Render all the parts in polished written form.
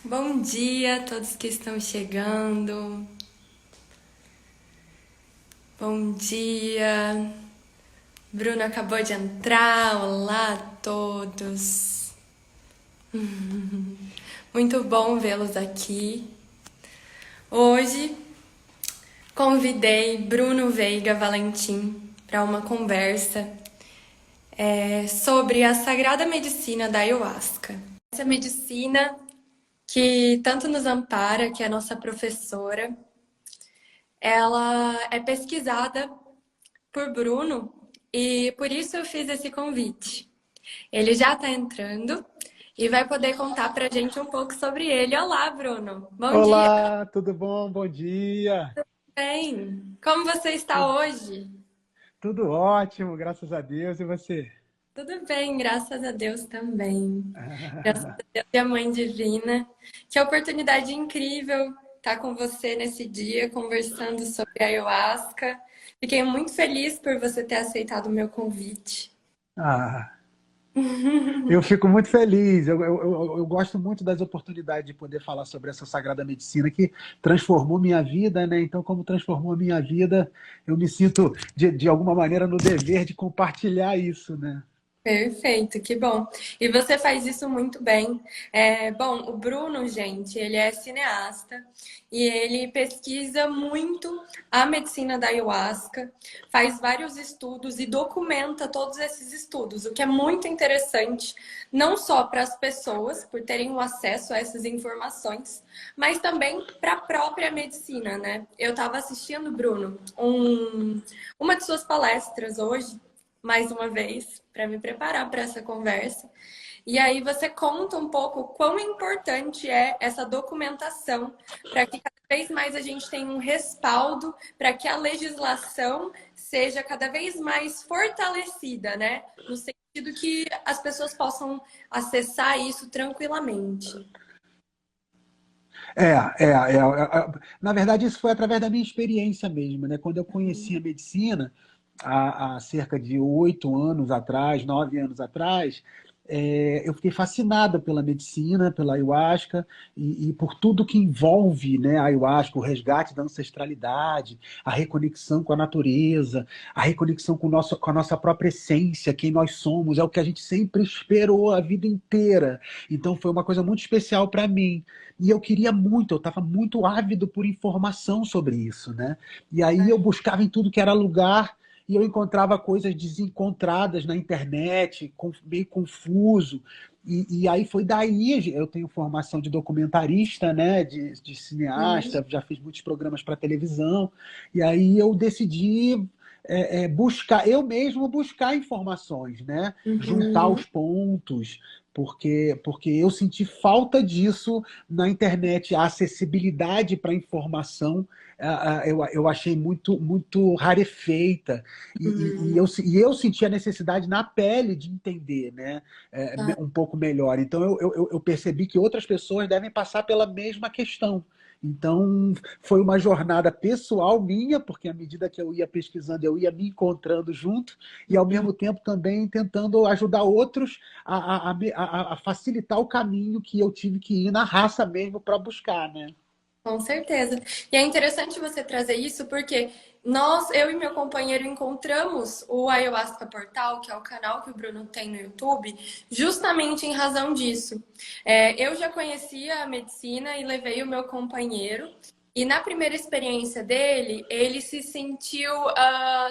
Bom dia a todos que estão chegando. Bom dia. Bruno acabou de entrar. Olá a todos. Muito bom vê-los aqui. Hoje convidei Bruno Veiga Valentim para uma conversa sobre a sagrada medicina da ayahuasca. Essa medicina que tanto nos ampara, que é a nossa professora, ela é pesquisada por Bruno e por isso eu fiz esse convite. Ele já está entrando e vai poder contar para a gente um pouco sobre ele. Olá, Bruno. Bom dia. Olá, tudo bom? Bom dia. Bem, como você está Tu- hoje? Tudo ótimo, graças a Deus. E você? Tudo bem, graças a Deus também. Graças a Deus e a Mãe Divina. Que oportunidade incrível estar com você nesse dia, conversando sobre a ayahuasca. Fiquei muito feliz por você ter aceitado o meu convite. Ah, eu fico muito feliz. Eu gosto muito das oportunidades de poder falar sobre essa sagrada medicina que transformou minha vida, né? Então, como transformou a minha vida, eu me sinto, de alguma maneira, no dever de compartilhar isso, né? Perfeito, que bom. E você faz isso muito bem. Bom, o Bruno, gente, ele é cineasta e ele pesquisa muito a medicina da ayahuasca, faz vários estudos e documenta todos esses estudos, o que é muito interessante, não só para as pessoas, por terem o acesso a essas informações, mas também para a própria medicina, né? Eu estava assistindo, Bruno, uma de suas palestras hoje mais uma vez para me preparar para essa conversa. E aí você conta um pouco quão importante é essa documentação para que cada vez mais a gente tenha um respaldo, para que a legislação seja cada vez mais fortalecida, né? No sentido que as pessoas possam acessar isso tranquilamente. Na verdade, isso foi através da minha experiência mesmo, né? Quando eu conheci a medicina, há cerca de 8 anos atrás, 9 anos atrás, eu fiquei fascinado pela medicina, pela ayahuasca e por tudo que envolve, né, a ayahuasca, o resgate da ancestralidade, a reconexão com a natureza, a reconexão com a nossa própria essência, quem nós somos, é o que a gente sempre esperou a vida inteira. Então foi uma coisa muito especial para mim. E eu queria muito, eu estava muito ávido por informação sobre isso, né? E aí eu buscava em tudo que era lugar e eu encontrava coisas desencontradas na internet, meio confuso. E aí foi daí, eu tenho formação de documentarista, né, de Uhum. cineasta, já fiz muitos programas para televisão, e aí eu decidi buscar, eu mesmo buscar informações, né, juntar Uhum. os pontos, porque eu senti falta disso na internet, a acessibilidade para a informação eu achei muito rarefeita Uhum. e eu senti a necessidade na pele de entender, né, Ah, um pouco melhor. Então eu percebi que outras pessoas devem passar pela mesma questão. Então foi uma jornada pessoal minha, porque à medida que eu ia pesquisando, eu ia me encontrando junto e ao mesmo tempo também tentando ajudar outros a facilitar o caminho que eu tive que ir na raça mesmo para buscar, né? com certeza. E é interessante você trazer isso porque eu e meu companheiro encontramos o Ayahuasca Portal, que é o canal que o Bruno tem no YouTube, justamente em razão disso. Eu já conhecia a medicina e levei o meu companheiro. E na primeira experiência dele, ele se sentiu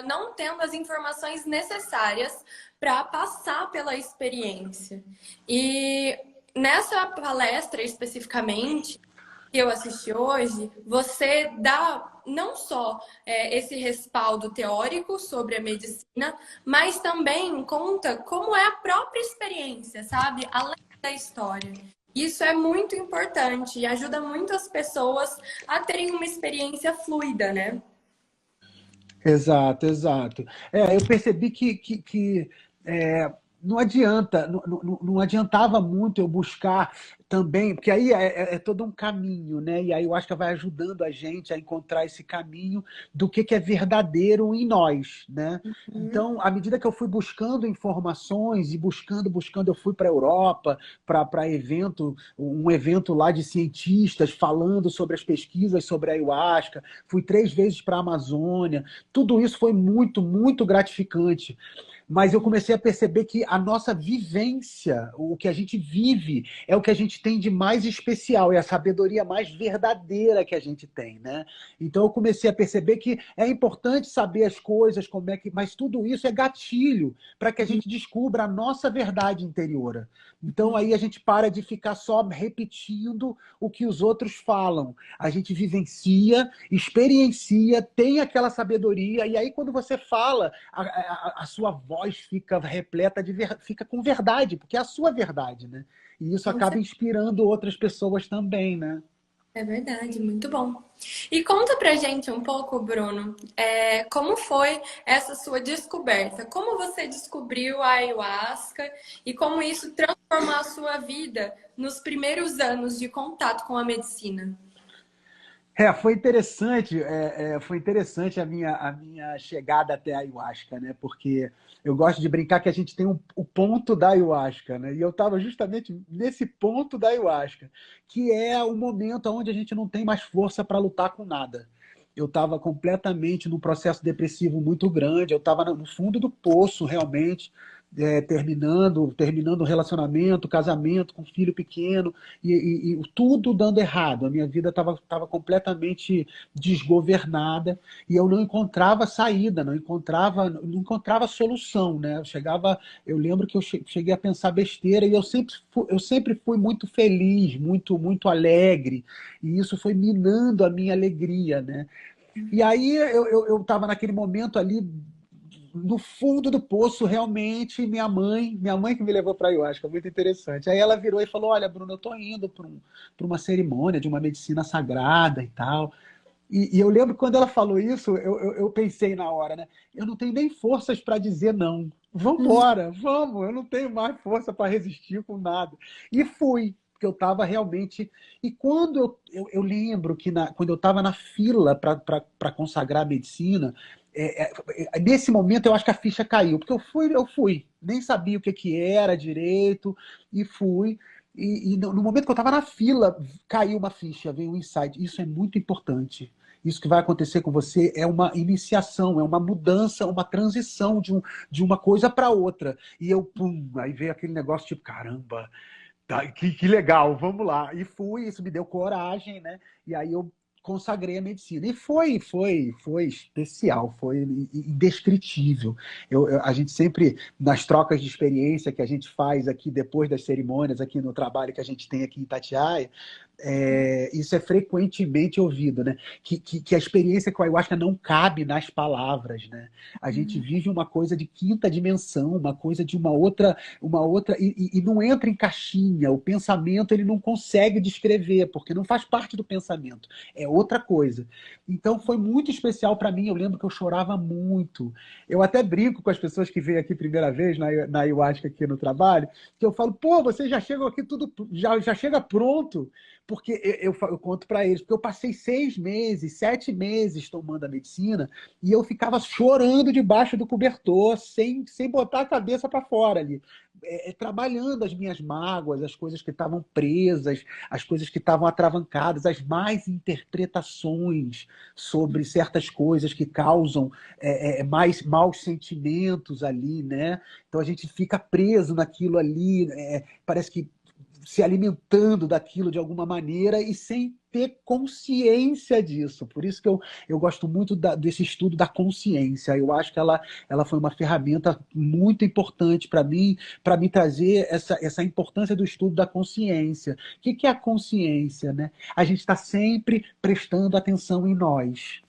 não tendo as informações necessárias para passar pela experiência. E nessa palestra especificamente, que eu assisti hoje, você dá não só esse respaldo teórico sobre a medicina, mas também conta como é a própria experiência, sabe? Além da história. Isso é muito importante e ajuda muito as pessoas a terem uma experiência fluida, né? Exato, exato. Eu percebi que não adianta, não adiantava muito eu buscar também, porque aí é todo um caminho, né? E aí eu acho que vai ajudando a gente a encontrar esse caminho do que é verdadeiro em nós, né? Uhum. Então, à medida que eu fui buscando informações e buscando, eu fui para a Europa, para um evento lá de cientistas falando sobre as pesquisas sobre a ayahuasca, fui 3 vezes para a Amazônia, tudo isso foi muito, muito gratificante. Mas eu comecei a perceber que a nossa vivência, o que a gente vive, é o que a gente tem de mais especial, é a sabedoria mais verdadeira que a gente tem, né? Então eu comecei a perceber que é importante saber as coisas, como é que, mas tudo isso é gatilho para que a gente descubra a nossa verdade interior. Então aí a gente para de ficar só repetindo o que os outros falam. A gente vivencia, experiencia, tem aquela sabedoria, e aí quando você fala, a sua voz fica repleta fica com verdade, porque é a sua verdade, né? E isso Com acaba certeza. inspirando outras pessoas também, né? É verdade, muito bom. E conta pra gente um pouco, Bruno, como foi essa sua descoberta? Como você descobriu a ayahuasca e como isso transformou a sua vida nos primeiros anos de contato com a medicina? Foi interessante a minha chegada até a ayahuasca, né? Porque eu gosto de brincar que a gente tem o ponto da ayahuasca, né? E eu estava justamente nesse ponto da ayahuasca, que é o momento onde a gente não tem mais força para lutar com nada. Eu estava completamente num processo depressivo muito grande, eu estava no fundo do poço, realmente, terminando o relacionamento, casamento, com filho pequeno, e tudo dando errado. A minha vida estava completamente desgovernada e eu não encontrava saída, não encontrava solução, né? Eu lembro que eu cheguei a pensar besteira e eu sempre fui muito feliz, muito, muito alegre, e isso foi minando a minha alegria, né? E aí eu estava naquele momento ali no fundo do poço, realmente, minha mãe que me levou para a ayahuasca, muito interessante. Aí ela virou e falou: Olha, Bruno, eu estou indo para uma cerimônia de uma medicina sagrada e tal. E eu lembro que quando ela falou isso, eu pensei na hora, né? Eu não tenho nem forças para dizer não. Vambora, vamos, eu não tenho mais força para resistir com nada. E fui, porque eu estava realmente. E quando eu lembro que quando eu estava na fila para consagrar a medicina, nesse momento eu acho que a ficha caiu, porque eu fui, nem sabia o que era direito, e fui. E no momento que eu estava na fila, caiu uma ficha, veio um insight. Isso é muito importante. Isso que vai acontecer com você é uma iniciação, é uma mudança, uma transição de uma coisa para outra. E eu, pum, aí veio aquele negócio tipo, caramba, tá, que legal, vamos lá. E fui, isso me deu coragem, né? E aí eu consagrei a medicina. E foi especial, foi indescritível. A gente sempre, nas trocas de experiência que a gente faz aqui depois das cerimônias, aqui no trabalho que a gente tem aqui em Itatiaia, isso é frequentemente ouvido, né? Que a experiência com a ayahuasca não cabe nas palavras, né? A gente vive uma coisa de quinta dimensão, uma coisa de uma outra e não entra em caixinha. O pensamento ele não consegue descrever, porque não faz parte do pensamento, é outra coisa. Então foi muito especial para mim. Eu lembro que eu chorava muito. Eu até brinco com as pessoas que vêm aqui primeira vez na ayahuasca aqui no trabalho, que eu falo, pô, vocês já chegam aqui tudo, já chega pronto. Porque eu conto para eles, porque eu passei 6 meses, 7 meses tomando a medicina e eu ficava chorando debaixo do cobertor, sem botar a cabeça para fora ali, trabalhando as minhas mágoas, as coisas que estavam presas, as coisas que estavam atravancadas, as más interpretações sobre certas coisas que causam mais maus sentimentos ali, né? Então a gente fica preso naquilo ali, parece que se alimentando daquilo de alguma maneira e sem ter consciência disso. Por isso que eu gosto muito desse estudo da consciência. Eu acho que ela foi uma ferramenta muito importante para mim trazer essa importância do estudo da consciência. O que é a consciência, né? A gente está sempre prestando atenção em nós.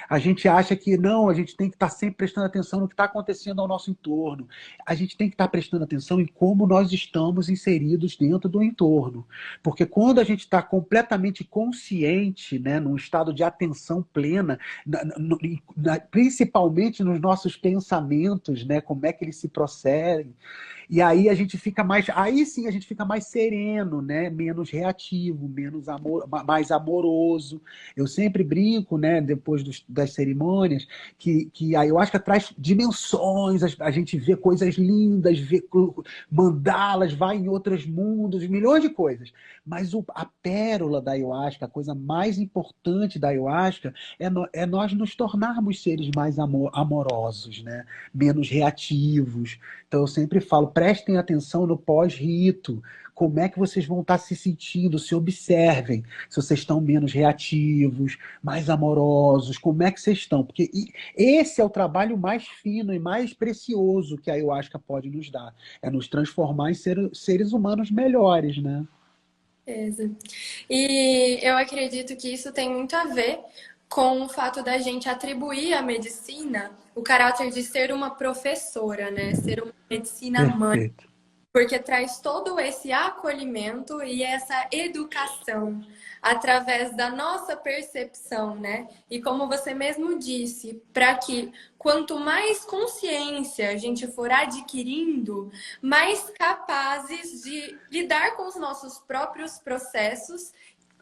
A gente acha que não, a gente tem que estar sempre prestando atenção no que está acontecendo ao nosso entorno. A gente tem que estar prestando atenção em como nós estamos inseridos dentro do entorno. Porque quando a gente está completamente consciente, né, num estado de atenção plena, principalmente nos nossos pensamentos, né, como é que eles se processam, E aí a gente fica mais, aí sim a gente fica mais sereno, né? Menos reativo, mais amoroso. Eu sempre brinco, né? Depois das cerimônias, que a ayahuasca traz dimensões, a gente vê coisas lindas, vê mandalas, vai em outros mundos, milhões de coisas. Mas a pérola da ayahuasca, a coisa mais importante da ayahuasca, é nós nos tornarmos seres mais amorosos, né? Menos reativos. Então eu sempre falo, prestem atenção no pós-rito. Como é que vocês vão estar se sentindo? Se observem se vocês estão menos reativos, mais amorosos, como é que vocês estão? Porque esse é o trabalho mais fino e mais precioso que a ayahuasca pode nos dar. É nos transformar em seres humanos melhores, né? Beleza. E eu acredito que isso tem muito a ver com o fato da gente atribuir à medicina o caráter de ser uma professora, né? Ser uma medicina mãe. Perfeito. Porque traz todo esse acolhimento e essa educação através da nossa percepção, né? E como você mesmo disse, para que quanto mais consciência a gente for adquirindo, mais capazes de lidar com os nossos próprios processos,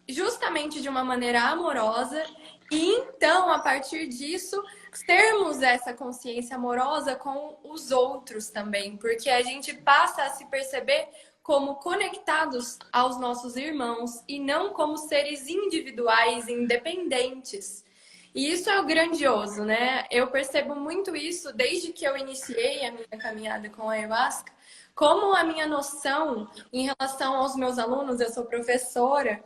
justamente de uma maneira amorosa, e então, a partir disso, termos essa consciência amorosa com os outros também, porque a gente passa a se perceber como conectados aos nossos irmãos e não como seres individuais, independentes. E isso é o grandioso, né? Eu percebo muito isso desde que eu iniciei a minha caminhada com a ayahuasca, como a minha noção em relação aos meus alunos, eu sou professora,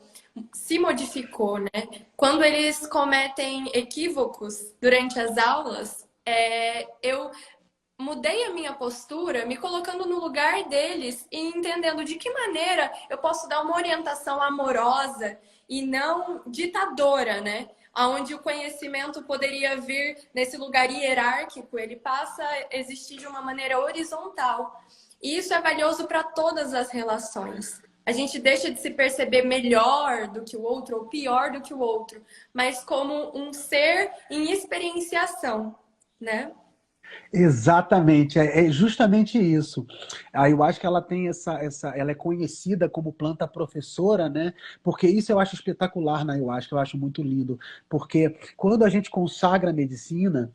se modificou, né? Quando eles cometem equívocos durante as aulas, eu mudei a minha postura, me colocando no lugar deles e entendendo de que maneira eu posso dar uma orientação amorosa e não ditadora, né? Onde o conhecimento poderia vir nesse lugar hierárquico, ele passa a existir de uma maneira horizontal. E isso é valioso para todas as relações. A gente deixa de se perceber melhor do que o outro ou pior do que o outro, mas como um ser em experienciação, né? Exatamente, é justamente isso. Eu acho que ela tem ela é conhecida como planta professora, né? Porque isso eu acho espetacular na ayahuasca, eu acho muito lindo. Porque quando a gente consagra a medicina,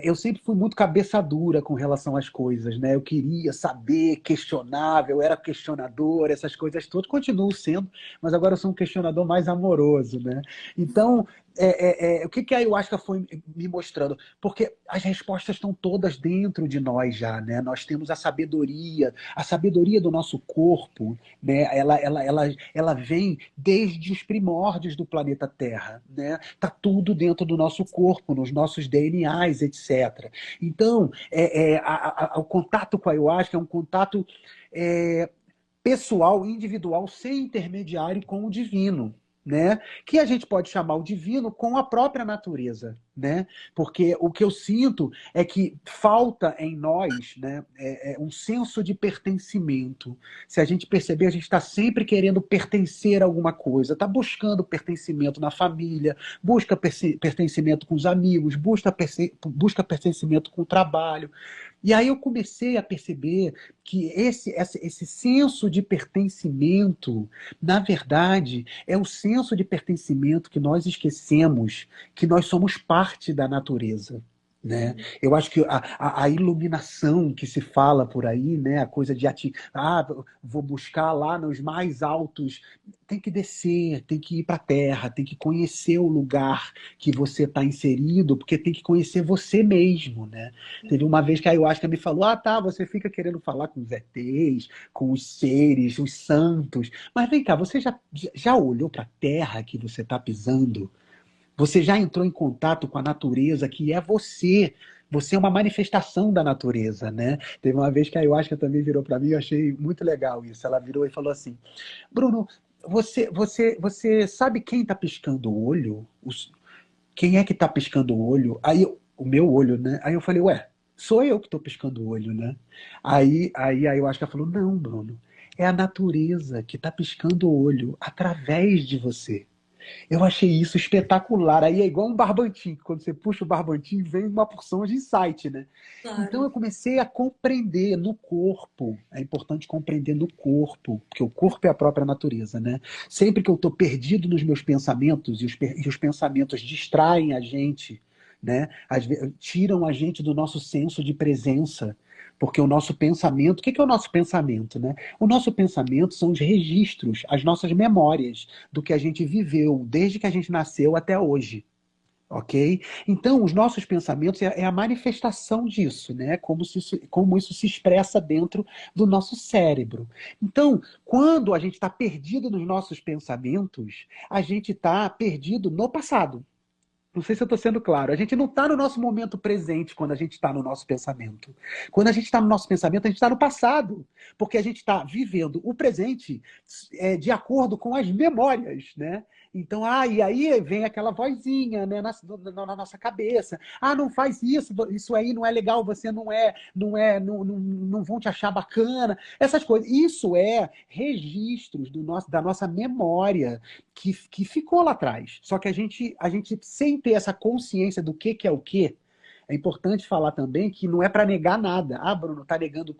eu sempre fui muito cabeça dura com relação às coisas, né? Eu queria saber, questionável, eu era questionador, essas coisas todas, continuo sendo, mas agora eu sou um questionador mais amoroso, né? Então, o que a ayahuasca foi me mostrando? Porque as respostas estão todas dentro de nós já, né? Nós temos a sabedoria do nosso corpo, né? Ela vem desde os primórdios do planeta Terra, né? Tá tudo dentro do nosso corpo, nos nossos DNAs, etc. Então, o contato com a ayahuasca é um contato pessoal, individual, sem intermediário com o divino. Né? Que a gente pode chamar o divino com a própria natureza, né? Porque o que eu sinto é que falta em nós, né, um senso de pertencimento. Se a gente perceber, a gente está sempre querendo pertencer a alguma coisa, está buscando pertencimento na família, busca pertencimento com os amigos, busca pertencimento com o trabalho. E aí eu comecei a perceber que esse senso de pertencimento, na verdade, é o senso de pertencimento que nós esquecemos que nós somos parte da natureza. Né? Eu acho que a iluminação que se fala por aí, né? A coisa de vou buscar lá nos mais altos, tem que descer, tem que ir para a terra, tem que conhecer o lugar que você está inserido, porque tem que conhecer você mesmo. Né? Teve uma vez que a ayahuasca me falou, tá, você fica querendo falar com os ETs, com os seres, os santos, mas vem cá, você já olhou para a terra que você está pisando? Você já entrou em contato com a natureza, que é você. Você é uma manifestação da natureza, né? Teve uma vez que a ayahuasca também virou para mim, eu achei muito legal isso. Ela virou e falou assim, Bruno, você sabe quem está piscando o olho? Quem é que está piscando o olho? O meu olho, né? Aí eu falei, ué, sou eu que estou piscando o olho, né? Aí a ayahuasca falou, não, Bruno, é a natureza que está piscando o olho através de você. Eu achei isso espetacular. Aí é igual um barbantinho, que quando você puxa o barbantinho, vem uma porção de insight, né? Então Claro. eu comecei a compreender no corpo. É importante compreender no corpo, porque o corpo é a própria natureza, né? Sempre que eu estou perdido nos meus pensamentos, e os pensamentos distraem a gente, né? Tiram a gente do nosso senso de presença. Porque o nosso pensamento, o que é o nosso pensamento, né? O nosso pensamento são os registros, as nossas memórias do que a gente viveu desde que a gente nasceu até hoje. Ok? Então, os nossos pensamentos é a manifestação disso, né? Como isso se expressa dentro do nosso cérebro. Então, quando a gente está perdido nos nossos pensamentos, a gente está perdido no passado. Não sei se eu estou sendo claro. A gente não está no nosso momento presente quando a gente está no nosso pensamento. Quando a gente está no nosso pensamento, a gente está no passado. Porque a gente está vivendo o presente de acordo com as memórias, né? Então, e aí vem aquela vozinha, né, na nossa cabeça. Ah, não faz isso, isso aí não é legal, você não vão te achar bacana. Essas coisas. Isso é registros da nossa memória que ficou lá atrás. Só que a gente sem ter essa consciência do que é o que, é importante falar também que não é para negar nada. Ah, Bruno, está negando,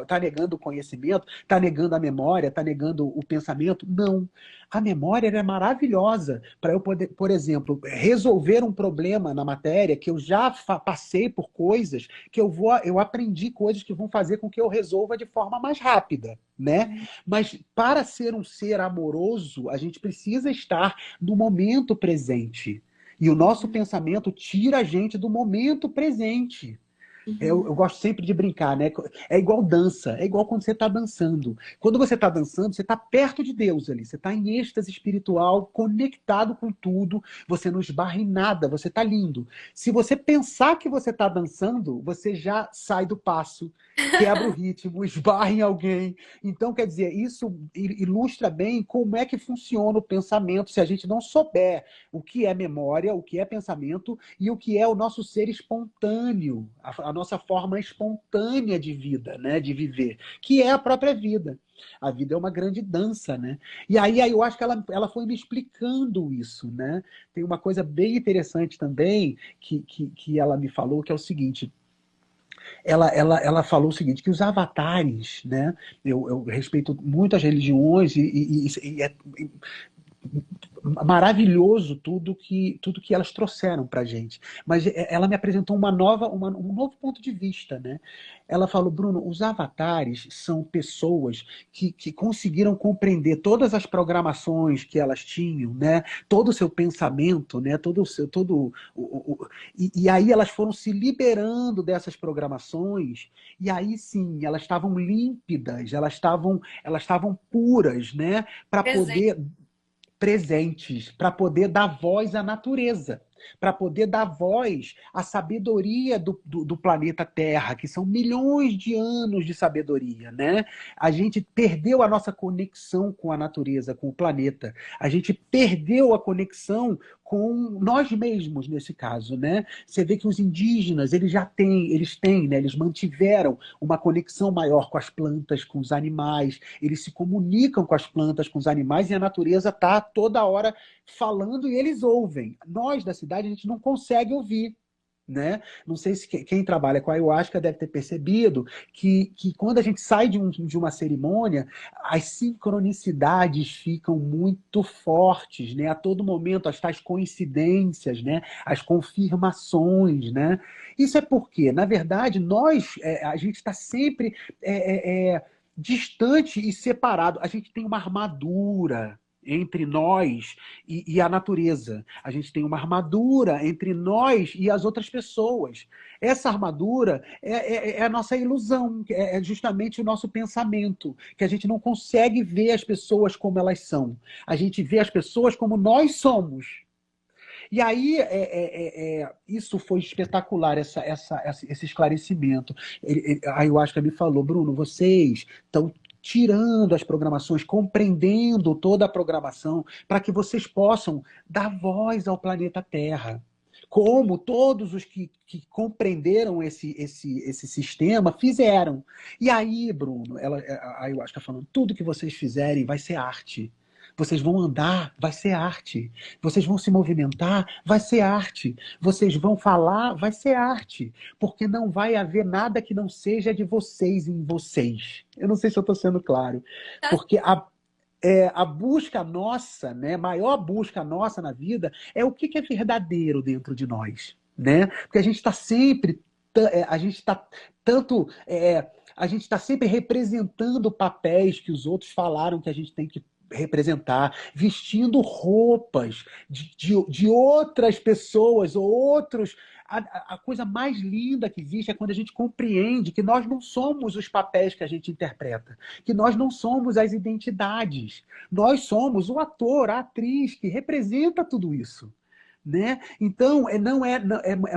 tá negando o conhecimento, está negando a memória, está negando o pensamento. Não. A memória é maravilhosa para eu poder, por exemplo, resolver um problema na matéria que eu já passei por coisas, que eu aprendi coisas que vão fazer com que eu resolva de forma mais rápida, né? Mas para ser um ser amoroso, a gente precisa estar no momento presente. E o nosso pensamento tira a gente do momento presente. Eu gosto sempre de brincar, né? É igual dança, é igual quando você está dançando. Quando você está dançando, você está perto de Deus ali, você está em êxtase espiritual, conectado com tudo, você não esbarra em nada, você está lindo. Se você pensar que você está dançando, você já sai do passo, quebra o ritmo, esbarra em alguém. Então, quer dizer, isso ilustra bem como é que funciona o pensamento se a gente não souber o que é memória, o que é pensamento e o que é o nosso ser espontâneo, a nossa forma espontânea de vida, né, de viver, que é a própria vida. A vida é uma grande dança, né? E aí eu acho que ela foi me explicando isso, né? Tem uma coisa bem interessante também que ela me falou, que é o seguinte. Ela falou o seguinte, que os avatares, né? Eu respeito muito as religiões e é maravilhoso tudo que elas trouxeram para a gente. Mas ela me apresentou um novo ponto de vista, né? Ela falou, Bruno, os avatares são pessoas que conseguiram compreender todas as programações que elas tinham, né? Todo o seu pensamento, né? E aí elas foram se liberando dessas programações, e aí sim, elas estavam límpidas, elas estavam puras, né? Para Presente. poder presentes, para poder dar voz à natureza, para poder dar voz à sabedoria do planeta Terra, que são milhões de anos de sabedoria, né? A gente perdeu a nossa conexão com a natureza, com o planeta. A gente perdeu a conexão com nós mesmos, nesse caso, né? Você vê que os indígenas, eles têm, né? Eles mantiveram uma conexão maior com as plantas, com os animais, eles se comunicam com as plantas, com os animais, e a natureza está toda hora falando e eles ouvem. Nós, da cidade, a gente não consegue ouvir. Né? Não sei se quem trabalha com a ayahuasca deve ter percebido que quando a gente sai de uma cerimônia, as sincronicidades ficam muito fortes, né? A todo momento, as tais coincidências, né? As confirmações, né? Isso é porque, na verdade, a gente está sempre distante e separado. A gente tem uma armadura entre nós e a natureza. A gente tem uma armadura entre nós e as outras pessoas. Essa armadura é a nossa ilusão, é justamente o nosso pensamento, que a gente não consegue ver as pessoas como elas são. A gente vê as pessoas como nós somos. E aí, isso foi espetacular, esse esclarecimento. A ayahuasca me falou, Bruno, vocês estão tirando as programações, compreendendo toda a programação, para que vocês possam dar voz ao planeta Terra. Como todos os que compreenderam esse sistema fizeram. E aí, Bruno, a ayahuasca falando, tudo que vocês fizerem vai ser arte. Vocês vão andar, vai ser arte. Vocês vão se movimentar, vai ser arte. Vocês vão falar, vai ser arte. Porque não vai haver nada que não seja de vocês em vocês. Eu não sei se eu estou sendo claro. Tá. Porque a busca nossa, né, a maior busca nossa na vida é o que é verdadeiro dentro de nós, né? Porque a gente está sempre, a gente está tanto, a gente está sempre representando papéis que os outros falaram que a gente tem que representar, vestindo roupas de outras pessoas ou outros. A coisa mais linda que existe é quando a gente compreende que nós não somos os papéis que a gente interpreta, que nós não somos as identidades. Nós somos o ator, a atriz que representa tudo isso. Né? Então, é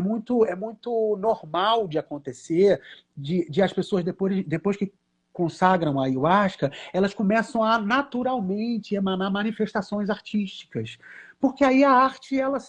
muito normal de acontecer, de as pessoas, depois que consagram a ayahuasca, elas começam a naturalmente emanar manifestações artísticas. Porque aí a arte ela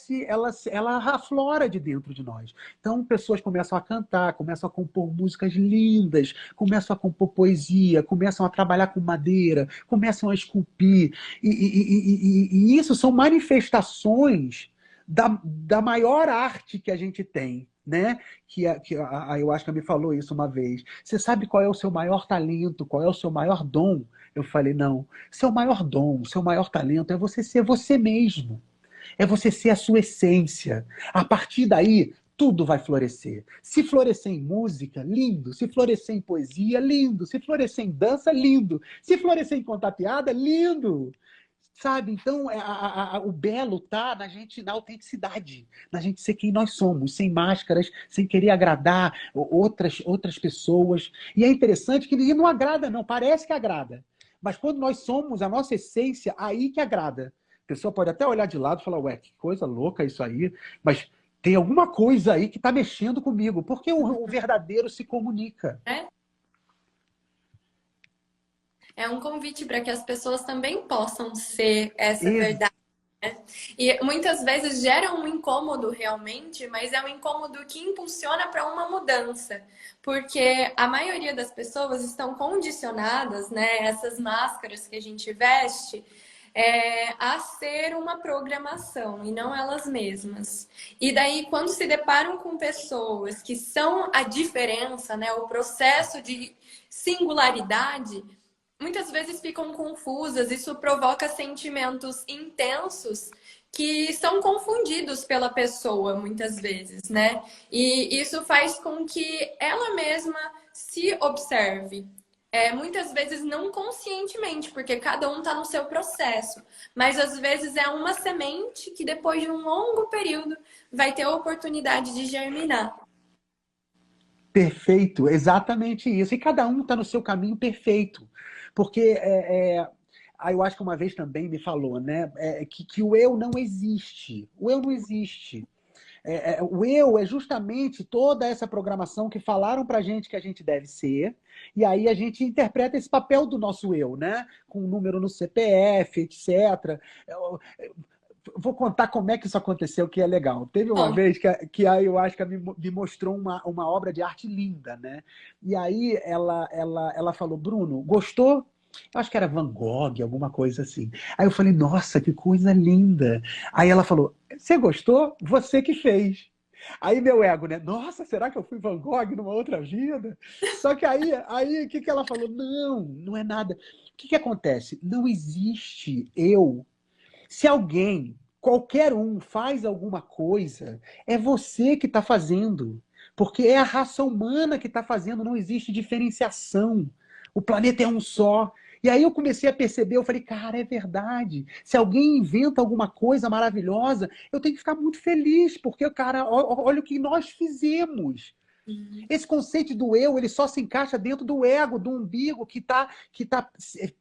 aflora de dentro de nós. Então, pessoas começam a cantar, começam a compor músicas lindas, começam a compor poesia, começam a trabalhar com madeira, começam a esculpir. E isso são manifestações da maior arte que a gente tem, né? Que a ayahuasca me falou isso uma vez. Você sabe qual é o seu maior talento, qual é o seu maior dom? Eu falei, não. Seu maior dom, seu maior talento é você ser você mesmo. É você ser a sua essência. A partir daí, tudo vai florescer. Se florescer em música, lindo. Se florescer em poesia, lindo. Se florescer em dança, lindo. Se florescer em contar piada, lindo. Sabe? Então, o belo tá na gente, na autenticidade, na gente ser quem nós somos, sem máscaras, sem querer agradar outras pessoas. E é interessante que ninguém não agrada, não. Parece que agrada. Mas quando nós somos a nossa essência, aí que agrada. A pessoa pode até olhar de lado e falar, ué, que coisa louca isso aí. Mas tem alguma coisa aí que está mexendo comigo. Porque o verdadeiro se comunica. É um convite para que as pessoas também possam ser essa Ex- verdade. E muitas vezes gera um incômodo realmente, mas é um incômodo que impulsiona para uma mudança, porque a maioria das pessoas estão condicionadas, né, essas máscaras que a gente veste, a ser uma programação e não elas mesmas. E daí, quando se deparam com pessoas que são a diferença, né, o processo de singularidade, muitas vezes ficam confusas, isso provoca sentimentos intensos que são confundidos pela pessoa, muitas vezes, né? E isso faz com que ela mesma se observe. Muitas vezes não conscientemente, porque cada um está no seu processo. Mas às vezes é uma semente que depois de um longo período vai ter a oportunidade de germinar. Perfeito, exatamente isso. E cada um está no seu caminho perfeito. Porque a ayahuasca uma vez também me falou, né, que o eu não existe. O eu não existe. O eu é justamente toda essa programação que falaram pra gente que a gente deve ser, e aí a gente interpreta esse papel do nosso eu, né? Com um número no CPF, etc. Vou contar como é que isso aconteceu, que é legal. Teve uma Bom, vez que a ayahuasca me mostrou uma obra de arte linda, né? E aí ela falou, Bruno, gostou? Eu acho que era Van Gogh, alguma coisa assim. Aí eu falei, nossa, que coisa linda. Aí ela falou, você gostou? Você que fez. Aí meu ego, né? Nossa, será que eu fui Van Gogh numa outra vida? Só que aí o que ela falou? Não, não é nada. O que acontece? Não existe eu. Se alguém, qualquer um, faz alguma coisa, é você que está fazendo. Porque é a raça humana que está fazendo, não existe diferenciação. O planeta é um só. E aí eu comecei a perceber, eu falei, cara, é verdade. Se alguém inventa alguma coisa maravilhosa, eu tenho que ficar muito feliz, porque, cara, olha o que nós fizemos. Esse conceito do eu, ele só se encaixa dentro do ego, do umbigo que tá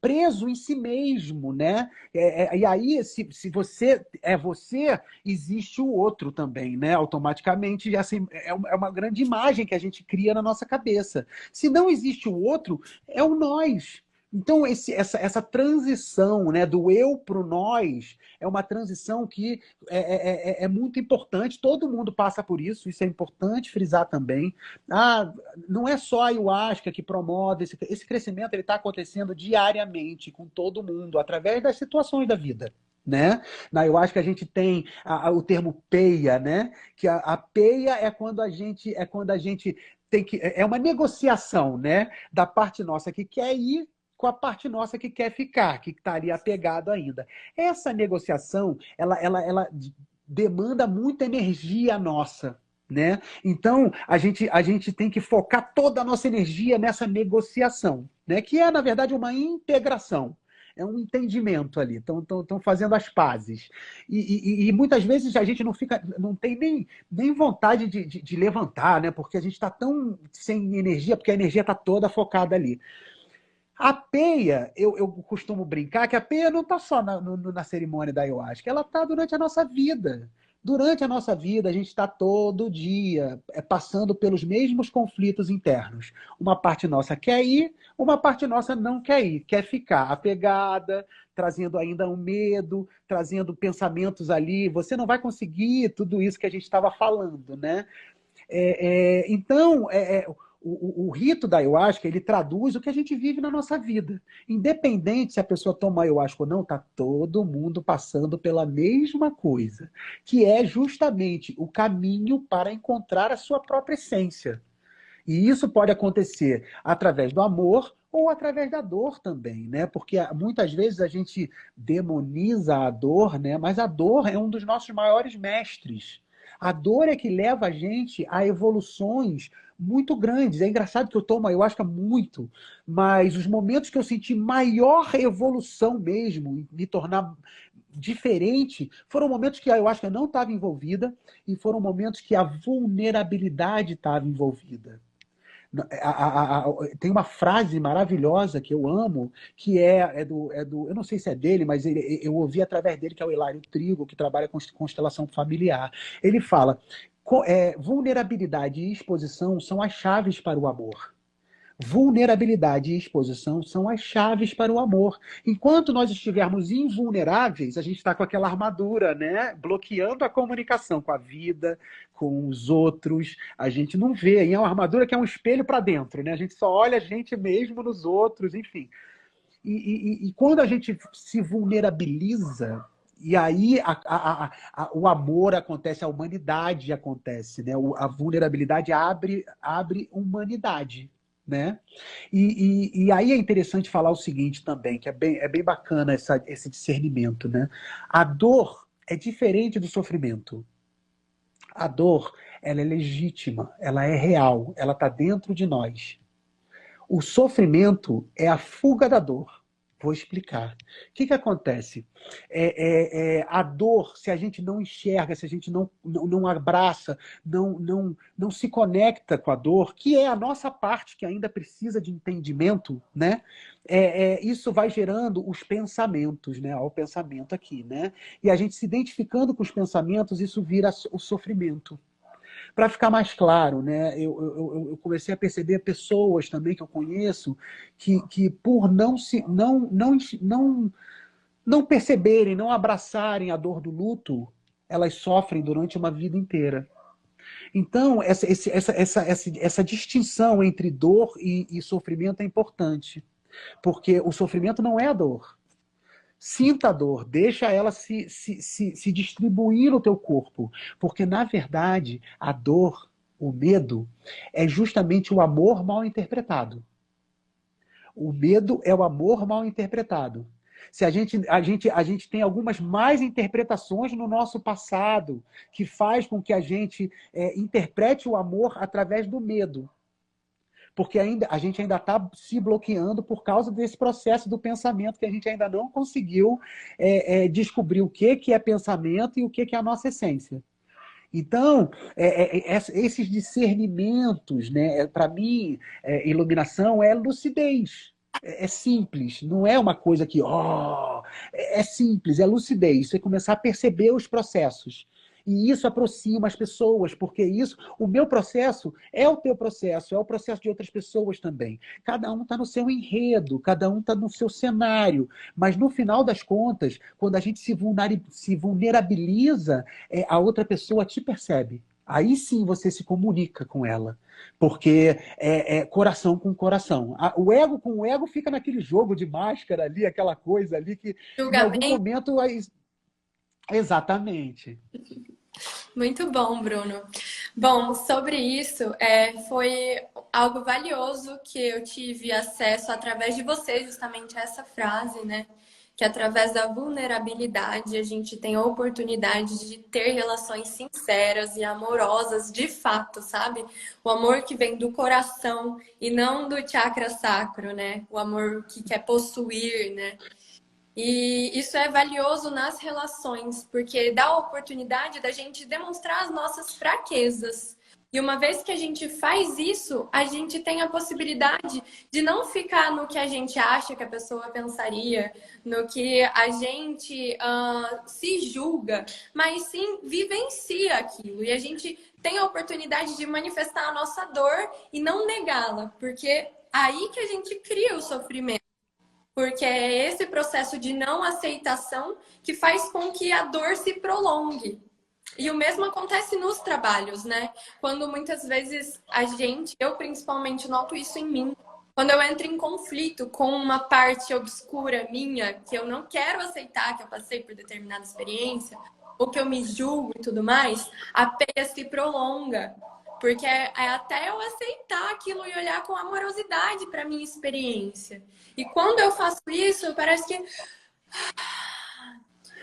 preso em si mesmo, né? E aí, se você é você, existe o outro também, né? Automaticamente, assim, é uma grande imagem que a gente cria na nossa cabeça. Se não existe o outro, é o nós. Então, essa transição, né, do eu para o nós é uma transição que é muito importante. Todo mundo passa por isso é importante frisar também. Ah, não é só a ayahuasca que promove esse crescimento, ele está acontecendo diariamente com todo mundo, através das situações da vida. Né? Na ayahuasca a gente tem o termo peia, né? Que a peia é quando a gente tem que. É uma negociação, né? Da parte nossa que quer ir com a parte nossa que quer ficar, que estaria apegado ainda. Essa negociação, ela demanda muita energia nossa, né? Então, a gente tem que focar toda a nossa energia nessa negociação, né? Que é, na verdade, uma integração. É um entendimento ali, estão fazendo as pazes. E muitas vezes a gente não tem nem vontade de levantar, né? Porque a gente está tão sem energia, porque a energia está toda focada ali. A peia, eu costumo brincar que a peia não está só na cerimônia da ayahuasca, ela está durante a nossa vida. Durante a nossa vida, a gente está todo dia passando pelos mesmos conflitos internos. Uma parte nossa quer ir, uma parte nossa não quer ir, quer ficar apegada, trazendo ainda um medo, trazendo pensamentos ali. Você não vai conseguir tudo isso que a gente estava falando, né? Então, o rito da ayahuasca, ele traduz o que a gente vive na nossa vida. Independente se a pessoa toma ayahuasca ou não, está todo mundo passando pela mesma coisa, que é justamente o caminho para encontrar a sua própria essência. E isso pode acontecer através do amor ou através da dor também, né? Porque muitas vezes a gente demoniza a dor, né? Mas a dor é um dos nossos maiores mestres. A dor é que leva a gente a evoluções muito grandes. É engraçado que eu tomo ayahuasca muito, mas os momentos que eu senti maior evolução mesmo, me tornar diferente, foram momentos que a ayahuasca não estava envolvida e foram momentos que a vulnerabilidade estava envolvida. Tem uma frase maravilhosa que eu amo, que eu não sei se é dele, mas eu ouvi através dele, que é o Hilário Trigo, que trabalha com constelação familiar. Ele fala: vulnerabilidade e exposição são as chaves para o amor. Vulnerabilidade e exposição são as chaves para o amor. Enquanto nós estivermos invulneráveis, a gente está com aquela armadura, né? Bloqueando a comunicação com a vida, com os outros. A gente não vê. E é uma armadura que é um espelho para dentro, né? A gente só olha a gente mesmo nos outros, enfim. E quando a gente se vulnerabiliza, e aí o amor acontece, a humanidade acontece, né? A vulnerabilidade abre humanidade. Né? E aí é interessante falar o seguinte também, que é bem bacana esse discernimento. Né? A dor é diferente do sofrimento. A dor, ela é legítima, ela é real, ela está dentro de nós. O sofrimento é a fuga da dor. Vou explicar. O que acontece? A dor, se a gente não enxerga, se a gente não abraça, não se conecta com a dor, que é a nossa parte que ainda precisa de entendimento, né? Isso vai gerando os pensamentos, né? Olha o pensamento aqui, né? E a gente se identificando com os pensamentos, isso vira o sofrimento. Para ficar mais claro, né, eu comecei a perceber pessoas também que eu conheço que por não perceberem, não abraçarem a dor do luto, elas sofrem durante uma vida inteira. Então, essa distinção entre dor e sofrimento é importante, porque o sofrimento não é a dor. Sinta a dor, deixa ela se distribuir no teu corpo. Porque, na verdade, a dor, o medo, é justamente o amor mal interpretado. O medo é o amor mal interpretado. Se a gente tem algumas mais interpretações no nosso passado, que faz com que a gente interprete o amor através do medo. Porque a gente ainda está se bloqueando por causa desse processo do pensamento, que a gente ainda não conseguiu descobrir o que é pensamento e o que é a nossa essência. Então, esses discernimentos, né, para mim, iluminação é lucidez. É simples, não é uma coisa que, é simples, é lucidez. Você começar a perceber os processos. E isso aproxima as pessoas, porque isso, o meu processo é o teu processo, é o processo de outras pessoas também. Cada um está no seu enredo, cada um está no seu cenário, mas no final das contas, quando a gente se vulnerabiliza, a outra pessoa te percebe. Aí sim você se comunica com ela, porque é coração com coração. O ego com o ego fica naquele jogo de máscara ali, aquela coisa ali que em algum Julgamento. momento... Exatamente. Muito bom, Bruno. Bom, sobre isso, foi algo valioso que eu tive acesso através de você, justamente essa frase, né? Que através da vulnerabilidade a gente tem a oportunidade de ter relações sinceras e amorosas de fato, sabe? O amor que vem do coração e não do chakra sacro, né? O amor que quer possuir, né? E isso é valioso nas relações, porque dá a oportunidade da gente demonstrar as nossas fraquezas. E uma vez que a gente faz isso, a gente tem a possibilidade de não ficar no que a gente acha que a pessoa pensaria, no que a gente se julga, mas sim vivencia aquilo. E a gente tem a oportunidade de manifestar a nossa dor e não negá-la, porque aí que a gente cria o sofrimento. Porque é esse processo de não aceitação que faz com que a dor se prolongue. E o mesmo acontece nos trabalhos, né? Quando muitas vezes a gente, eu principalmente noto isso em mim, quando eu entro em conflito com uma parte obscura minha, que eu não quero aceitar que eu passei por determinada experiência, ou que eu me julgo e tudo mais, a peia se prolonga. Porque é até eu aceitar aquilo e olhar com amorosidade para minha experiência. E quando eu faço isso, parece que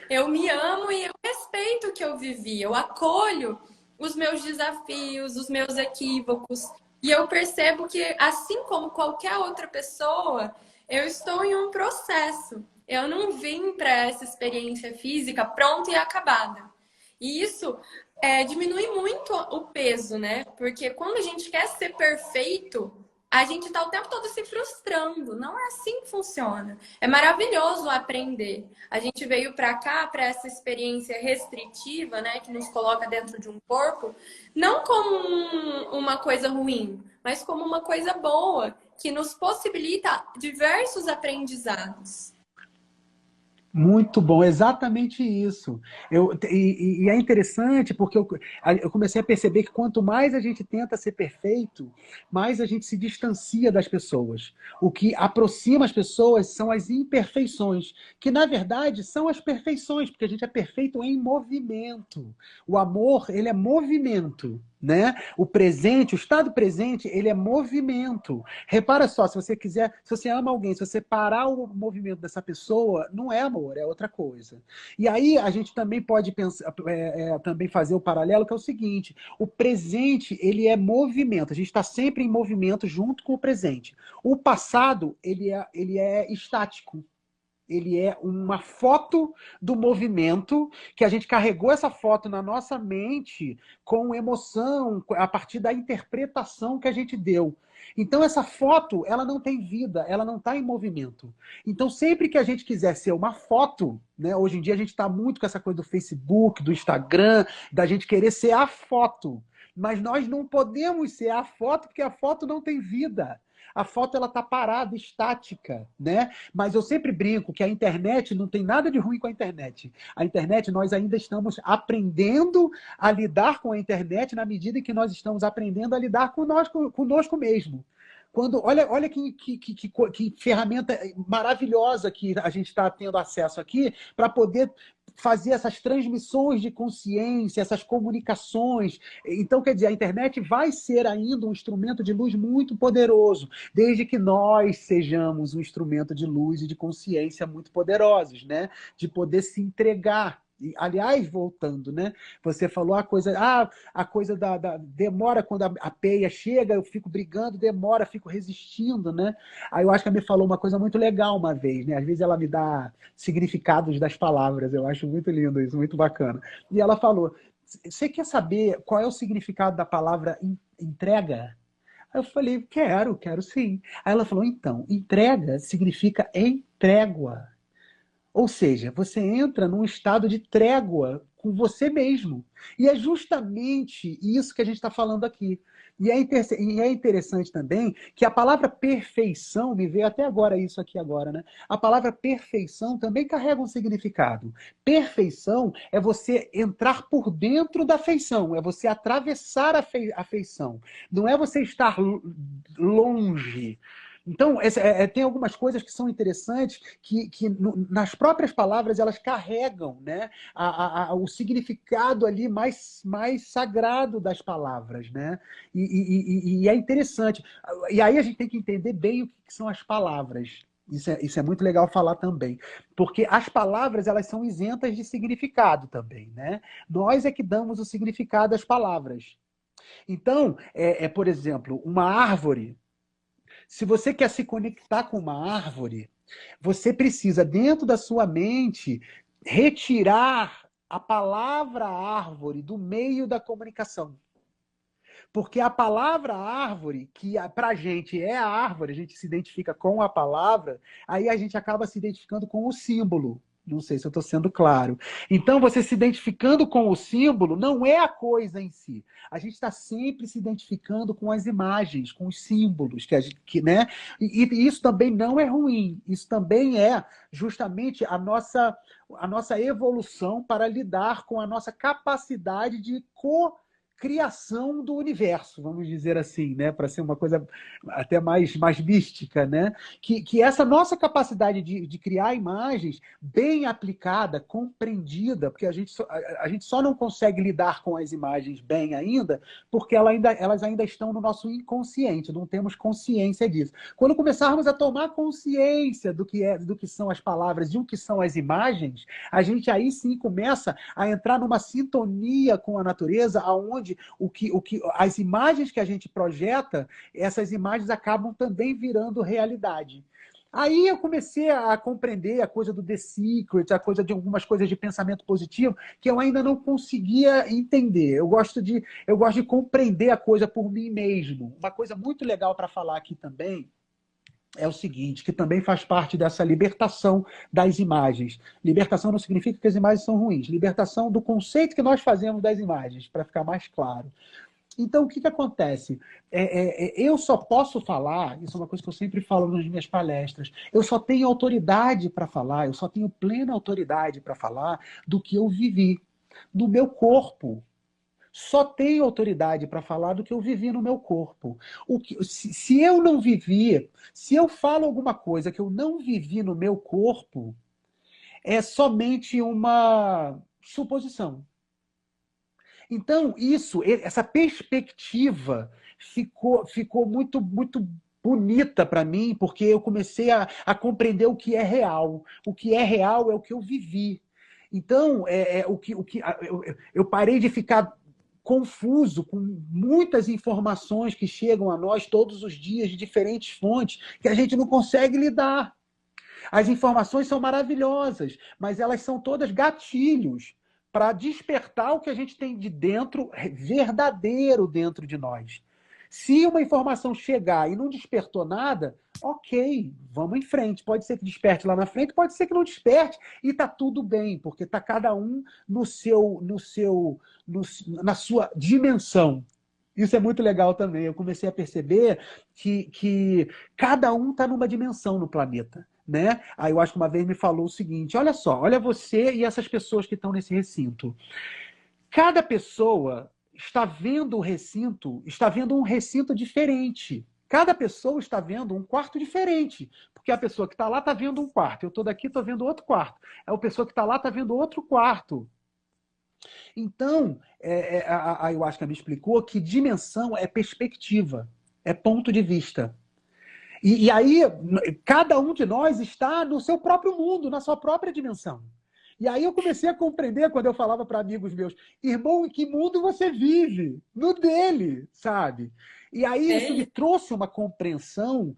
eu me amo e eu respeito o que eu vivi. Eu acolho os meus desafios, os meus equívocos. E eu percebo que, assim como qualquer outra pessoa, eu estou em um processo. Eu não vim para essa experiência física pronta e acabada. E isso diminui muito o peso, né? Porque quando a gente quer ser perfeito, a gente tá o tempo todo se frustrando. Não é assim que funciona. É maravilhoso aprender. A gente veio para cá, para essa experiência restritiva, né? Que nos coloca dentro de um corpo, não como uma coisa ruim, mas como uma coisa boa, que nos possibilita diversos aprendizados. Muito bom, exatamente isso. E é interessante porque eu comecei a perceber que quanto mais a gente tenta ser perfeito, mais a gente se distancia das pessoas. O que aproxima as pessoas são as imperfeições, que na verdade são as perfeições, porque a gente é perfeito em movimento. O amor, ele é movimento. Né? O presente, o estado presente, ele é movimento. Repara só, se você quiser, se você ama alguém, se você parar o movimento dessa pessoa, não é amor, é outra coisa. E aí a gente também pode pensar, também fazer o paralelo, que é o seguinte: o presente, ele é movimento. A gente está sempre em movimento junto com o presente. O passado, ele é estático. Ele é uma foto do movimento, que a gente carregou essa foto na nossa mente com emoção, a partir da interpretação que a gente deu. Então essa foto, ela não tem vida, ela não está em movimento. Então sempre que a gente quiser ser uma foto, né, hoje em dia a gente está muito com essa coisa do Facebook, do Instagram, da gente querer ser a foto. Mas nós não podemos ser a foto, porque a foto não tem vida. A foto ela está parada, estática, né? Mas eu sempre brinco que a internet não tem nada de ruim com a internet. A internet, nós ainda estamos aprendendo a lidar com a internet na medida em que nós estamos aprendendo a lidar conosco mesmo. Olha que ferramenta maravilhosa que a gente está tendo acesso aqui para poder fazer essas transmissões de consciência, essas comunicações. Então, quer dizer, a internet vai ser ainda um instrumento de luz muito poderoso, desde que nós sejamos um instrumento de luz e de consciência muito poderosos, né? De poder se entregar. E, aliás, voltando, né? Você falou a coisa da demora quando a peia chega, eu fico brigando, demora, fico resistindo, né? Aí eu acho que ela me falou uma coisa muito legal uma vez, né? Às vezes ela me dá significados das palavras, eu acho muito lindo isso, muito bacana. E ela falou: você quer saber qual é o significado da palavra entrega? Aí eu falei: quero sim. Aí ela falou: então, entrega significa em trégua. Ou seja, você entra num estado de trégua com você mesmo. E é justamente isso que a gente está falando aqui. E é interessante também que a palavra perfeição, me veio até agora isso aqui agora, né? A palavra perfeição também carrega um significado. Perfeição é você entrar por dentro da feição, é você atravessar a feição. Não é você estar longe. Então, tem algumas coisas que são interessantes que nas próprias palavras elas carregam, né, o significado ali mais sagrado das palavras, né? E é interessante. E aí a gente tem que entender bem o que são as palavras. Isso é muito legal falar também. Porque as palavras elas são isentas de significado também, né? Nós é que damos o significado às palavras. Então, por exemplo, uma árvore. Se você quer se conectar com uma árvore, você precisa, dentro da sua mente, retirar a palavra árvore do meio da comunicação. Porque a palavra árvore, que para a gente é a árvore, a gente se identifica com a palavra, aí a gente acaba se identificando com o símbolo. Não sei se eu estou sendo claro. Então, você se identificando com o símbolo não é a coisa em si. A gente está sempre se identificando com as imagens, com os símbolos, né? E isso também não é ruim. Isso também é justamente a nossa evolução para lidar com a nossa capacidade de criação do universo, vamos dizer assim, né? Para ser uma coisa até mais mística, né? Que essa nossa capacidade de criar imagens bem aplicada, compreendida, porque a gente só não consegue lidar com as imagens bem ainda, porque elas ainda estão no nosso inconsciente, não temos consciência disso. Quando começarmos a tomar consciência do que são as palavras e o que são as imagens, a gente aí sim começa a entrar numa sintonia com a natureza, aonde as imagens que a gente projeta, essas imagens acabam também virando realidade. Aí eu comecei a compreender a coisa do The Secret, a coisa de algumas coisas de pensamento positivo, que eu ainda não conseguia entender. Eu gosto de compreender a coisa por mim mesmo. Uma coisa muito legal para falar aqui também é o seguinte, que também faz parte dessa libertação das imagens. Libertação não significa que as imagens são ruins. Libertação do conceito que nós fazemos das imagens, para ficar mais claro. Então, o que acontece? Eu só posso falar, isso é uma coisa que eu sempre falo nas minhas palestras, eu só tenho autoridade para falar, eu só tenho plena autoridade para falar do que eu vivi, do meu corpo. Só tenho autoridade para falar do que eu vivi no meu corpo. Se eu não vivi, se eu falo alguma coisa que eu não vivi no meu corpo, é somente uma suposição. Então, essa perspectiva ficou muito, muito bonita para mim, porque eu comecei a compreender o que é real. O que é real é o que eu vivi. Então, eu parei de ficar confuso com muitas informações que chegam a nós todos os dias de diferentes fontes que a gente não consegue lidar. As informações são maravilhosas, mas elas são todas gatilhos para despertar o que a gente tem de dentro, verdadeiro dentro de nós. Se uma informação chegar e não despertou nada, ok, vamos em frente. Pode ser que desperte lá na frente, pode ser que não desperte e está tudo bem, porque está cada um na sua dimensão. Isso é muito legal também. Eu comecei a perceber que cada um está numa dimensão no planeta. Né? Aí eu acho que uma vez me falou o seguinte: olha só, olha você e essas pessoas que estão nesse recinto. Cada pessoa está vendo um recinto diferente. Cada pessoa está vendo um quarto diferente. Porque a pessoa que está lá está vendo um quarto. Eu estou daqui, estou vendo outro quarto. A pessoa que está lá está vendo outro quarto. Então, a ayahuasca me explicou que dimensão é perspectiva, é ponto de vista. E aí, cada um de nós está no seu próprio mundo, na sua própria dimensão. E aí eu comecei a compreender quando eu falava para amigos meus, irmão, em que mundo você vive? No dele, sabe? E aí isso me trouxe uma compreensão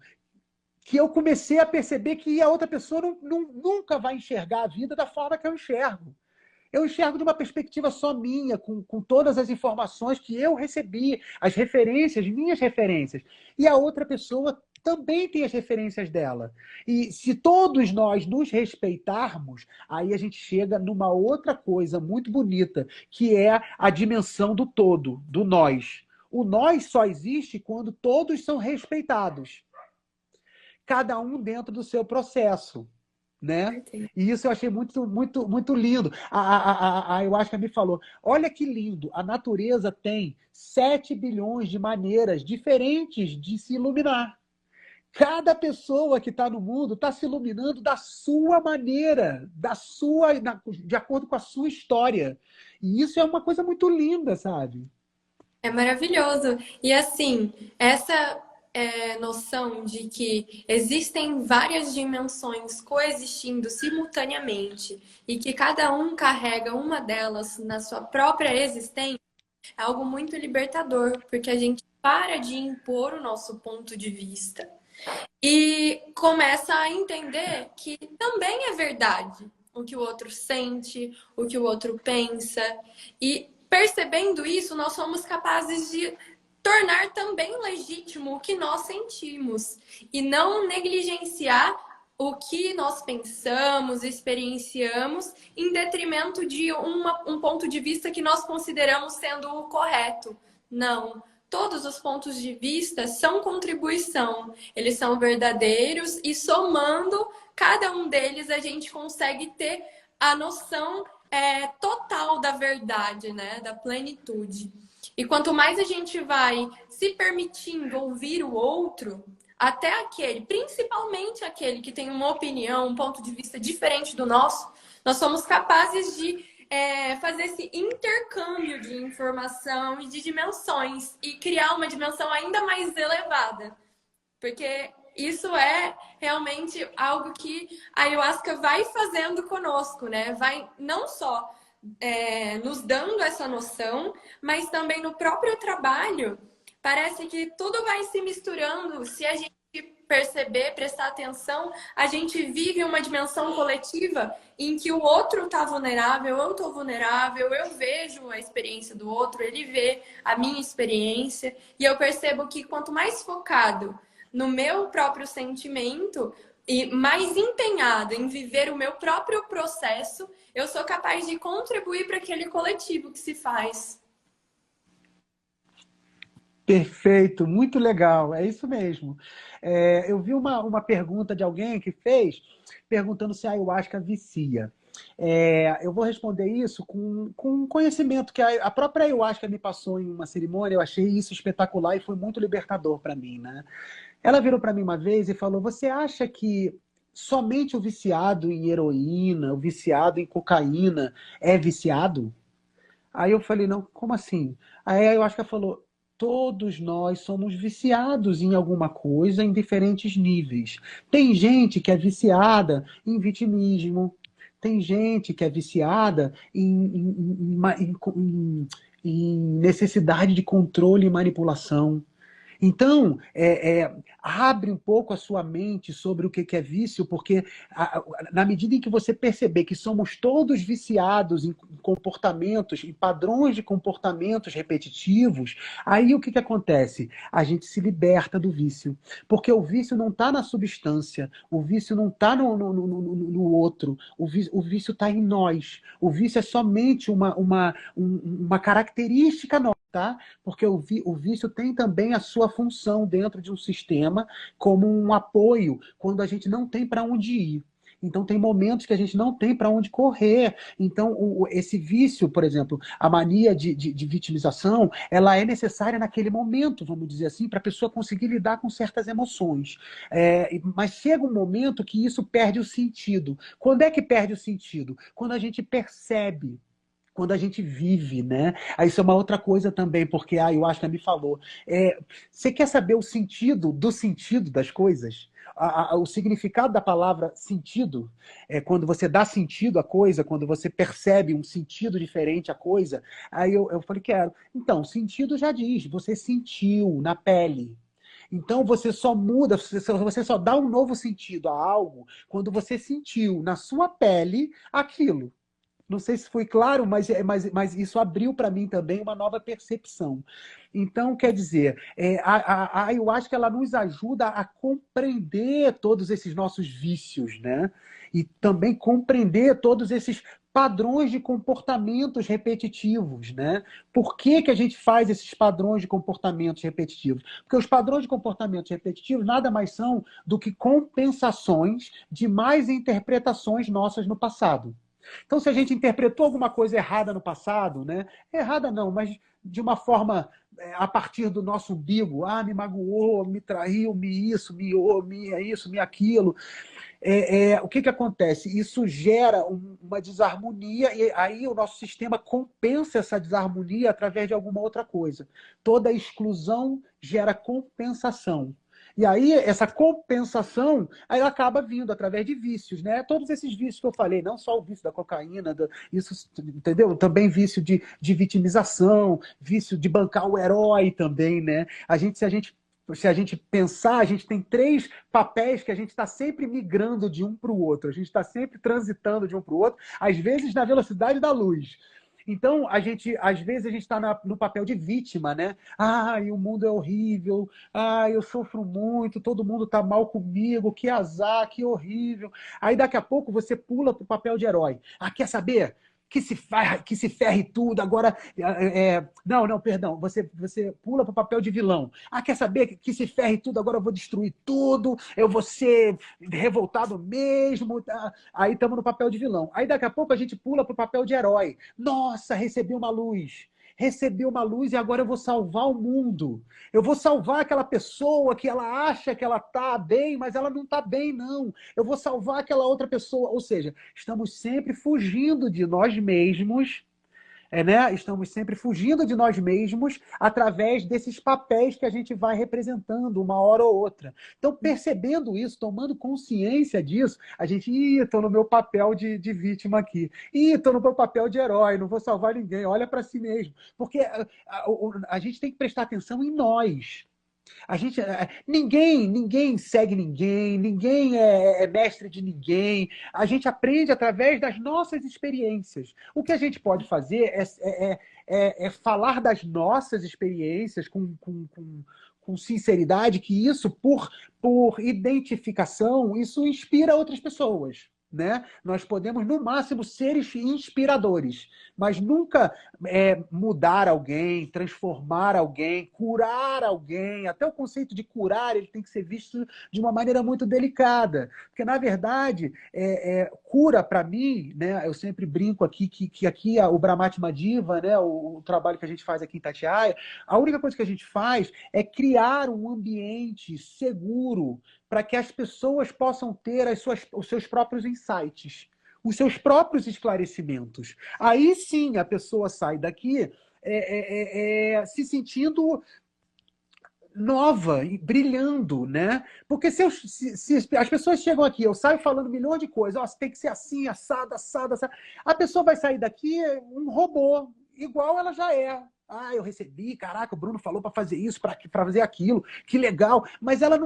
que eu comecei a perceber que a outra pessoa nunca vai enxergar a vida da forma que eu enxergo. Eu enxergo de uma perspectiva só minha, com todas as informações que eu recebi, as referências, minhas referências. E a outra pessoa também tem as referências dela. E se todos nós nos respeitarmos, aí a gente chega numa outra coisa muito bonita, que é a dimensão do todo, do nós. O nós só existe quando todos são respeitados, cada um dentro do seu processo, né? Perfeito. E isso eu achei muito, muito, muito lindo. A ayahuasca me falou: olha que lindo, a natureza tem 7 bilhões de maneiras diferentes de se iluminar. Cada pessoa que está no mundo está se iluminando da sua maneira, de acordo com a sua história. E isso é uma coisa muito linda, sabe? É maravilhoso. E assim, essa noção de que existem várias dimensões coexistindo simultaneamente e que cada um carrega uma delas na sua própria existência é algo muito libertador, porque a gente para de impor o nosso ponto de vista e começa a entender que também é verdade o que o outro sente, o que o outro pensa. E percebendo isso, nós somos capazes de tornar também legítimo o que nós sentimos e não negligenciar o que nós pensamos, experienciamos, em detrimento de um ponto de vista que nós consideramos sendo o correto. Não. Todos os pontos de vista são contribuição, eles são verdadeiros e somando cada um deles a gente consegue ter a noção total da verdade, né? Da plenitude. E quanto mais a gente vai se permitindo ouvir o outro, até aquele, principalmente aquele que tem uma opinião, um ponto de vista diferente do nosso, nós somos capazes de fazer esse intercâmbio de informação e de dimensões e criar uma dimensão ainda mais elevada. Porque isso é realmente algo que a ayahuasca vai fazendo conosco, né? Vai não só nos dando essa noção, mas também no próprio trabalho. Parece que tudo vai se misturando. Se a gente perceber, prestar atenção, a gente vive uma dimensão coletiva em que o outro está vulnerável, eu estou vulnerável, eu vejo a experiência do outro, ele vê a minha experiência, e eu percebo que quanto mais focado no meu próprio sentimento e mais empenhado em viver o meu próprio processo, eu sou capaz de contribuir para aquele coletivo que se faz. Perfeito, muito legal, é isso mesmo. Eu vi uma pergunta de alguém que fez, perguntando se a ayahuasca vicia. Eu vou responder isso com um conhecimento que a própria ayahuasca me passou em uma cerimônia, eu achei isso espetacular e foi muito libertador para mim, né? Ela virou para mim uma vez e falou: você acha que somente o viciado em heroína, o viciado em cocaína é viciado? Aí eu falei: não, como assim? Aí a ayahuasca falou: todos nós somos viciados em alguma coisa em diferentes níveis. Tem gente que é viciada em vitimismo, tem gente que é viciada em necessidade de controle e manipulação. Então, abre um pouco a sua mente sobre o que é vício, porque na medida em que você perceber que somos todos viciados em comportamentos, em padrões de comportamentos repetitivos, aí o que acontece? A gente se liberta do vício. Porque o vício não está na substância, o vício não está no outro, o vício está em nós. O vício é somente uma característica nossa. Tá? Porque o vício tem também a sua função dentro de um sistema como um apoio quando a gente não tem para onde ir. Então, tem momentos que a gente não tem para onde correr. Então, esse vício, por exemplo, a mania de vitimização, ela é necessária naquele momento, vamos dizer assim, para a pessoa conseguir lidar com certas emoções. Mas chega um momento que isso perde o sentido. Quando é que perde o sentido? Quando a gente percebe, quando a gente vive, né? Aí isso é uma outra coisa também, porque a ayahuasca me falou. Você quer saber o sentido do sentido das coisas? O significado da palavra sentido é quando você dá sentido à coisa, quando você percebe um sentido diferente à coisa. Aí eu falei: quero. Então, sentido já diz, você sentiu na pele. Então você só muda, você só dá um novo sentido a algo quando você sentiu na sua pele aquilo. Não sei se foi claro, mas isso abriu para mim também uma nova percepção. Então, quer dizer, a ayahuasca ela nos ajuda a compreender todos esses nossos vícios, né? E também compreender todos esses padrões de comportamentos repetitivos, né? Por que que a gente faz esses padrões de comportamentos repetitivos? Porque os padrões de comportamentos repetitivos nada mais são do que compensações de mais interpretações nossas no passado. Então, se a gente interpretou alguma coisa errada no passado, né? Errada não, mas de uma forma a partir do nosso umbigo, me magoou, me traiu, me isso, me isso, me aquilo. O que acontece? Isso gera uma desarmonia e aí o nosso sistema compensa essa desarmonia através de alguma outra coisa. Toda exclusão gera compensação. E aí, essa compensação, aí ela acaba vindo através de vícios, né? Todos esses vícios que eu falei, não só o vício da cocaína, isso, entendeu? Também vício de vitimização, vício de bancar o herói também, né? Se a gente pensar, a gente tem 3 papéis que a gente está sempre migrando de um para o outro. A gente está sempre transitando de um para o outro, às vezes na velocidade da luz. Então, às vezes a gente está no papel de vítima, né? O mundo é horrível, eu sofro muito, todo mundo está mal comigo, que azar, que horrível. Aí daqui a pouco você pula para o papel de herói. Quer saber? Que se ferre tudo, agora... Não, perdão, você pula para o papel de vilão. Quer saber? Que se ferre tudo, agora eu vou destruir tudo, eu vou ser revoltado mesmo. Aí estamos no papel de vilão. Aí daqui a pouco a gente pula para o papel de herói. Nossa, recebi uma luz. Recebi uma luz e agora eu vou salvar o mundo. Eu vou salvar aquela pessoa que ela acha que ela está bem, mas ela não está bem, não. Eu vou salvar aquela outra pessoa. Ou seja, estamos sempre fugindo de nós mesmos, né? Estamos sempre fugindo de nós mesmos através desses papéis que a gente vai representando uma hora ou outra. Então, percebendo isso, tomando consciência disso, a gente, estou no meu papel de vítima aqui. Estou no meu papel de herói, não vou salvar ninguém. Olha para si mesmo. Porque a gente tem que prestar atenção em nós. Ninguém segue ninguém é mestre de ninguém. A gente aprende através das nossas experiências. O que a gente pode fazer é falar das nossas experiências com sinceridade, que isso, por identificação, isso inspira outras pessoas. Né? Nós podemos, no máximo, ser inspiradores, mas nunca mudar alguém, transformar alguém, curar alguém. Até o conceito de curar ele tem que ser visto de uma maneira muito delicada, porque, na verdade, cura, para mim, né, eu sempre brinco aqui que aqui o Brahmati Diva, né, o trabalho que a gente faz aqui em Itatiaia, a única coisa que a gente faz é criar um ambiente seguro para que as pessoas possam ter os seus próprios insights, os seus próprios esclarecimentos. Aí sim a pessoa sai daqui se sentindo nova e brilhando, né? Porque se as pessoas chegam aqui, eu saio falando milhões de coisas, você tem que ser assim, assado, assado, assado. A pessoa vai sair daqui um robô, igual ela já é. Eu recebi, caraca, o Bruno falou para fazer isso, para fazer aquilo, que legal. Mas ela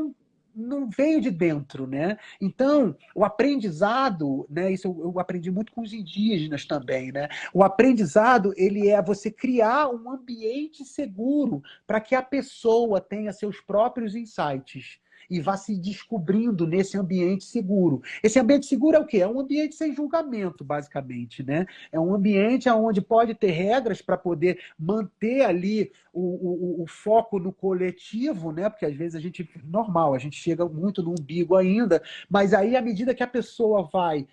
não veio de dentro, né? Então, o aprendizado, né? Isso eu aprendi muito com os indígenas também, né? O aprendizado, ele é você criar um ambiente seguro para que a pessoa tenha seus próprios insights e vá se descobrindo nesse ambiente seguro. Esse ambiente seguro é o quê? É um ambiente sem julgamento, basicamente, né? É um ambiente onde pode ter regras para poder manter ali o foco no coletivo, né? Porque às vezes normal, a gente chega muito no umbigo ainda, mas aí à medida que a pessoa vai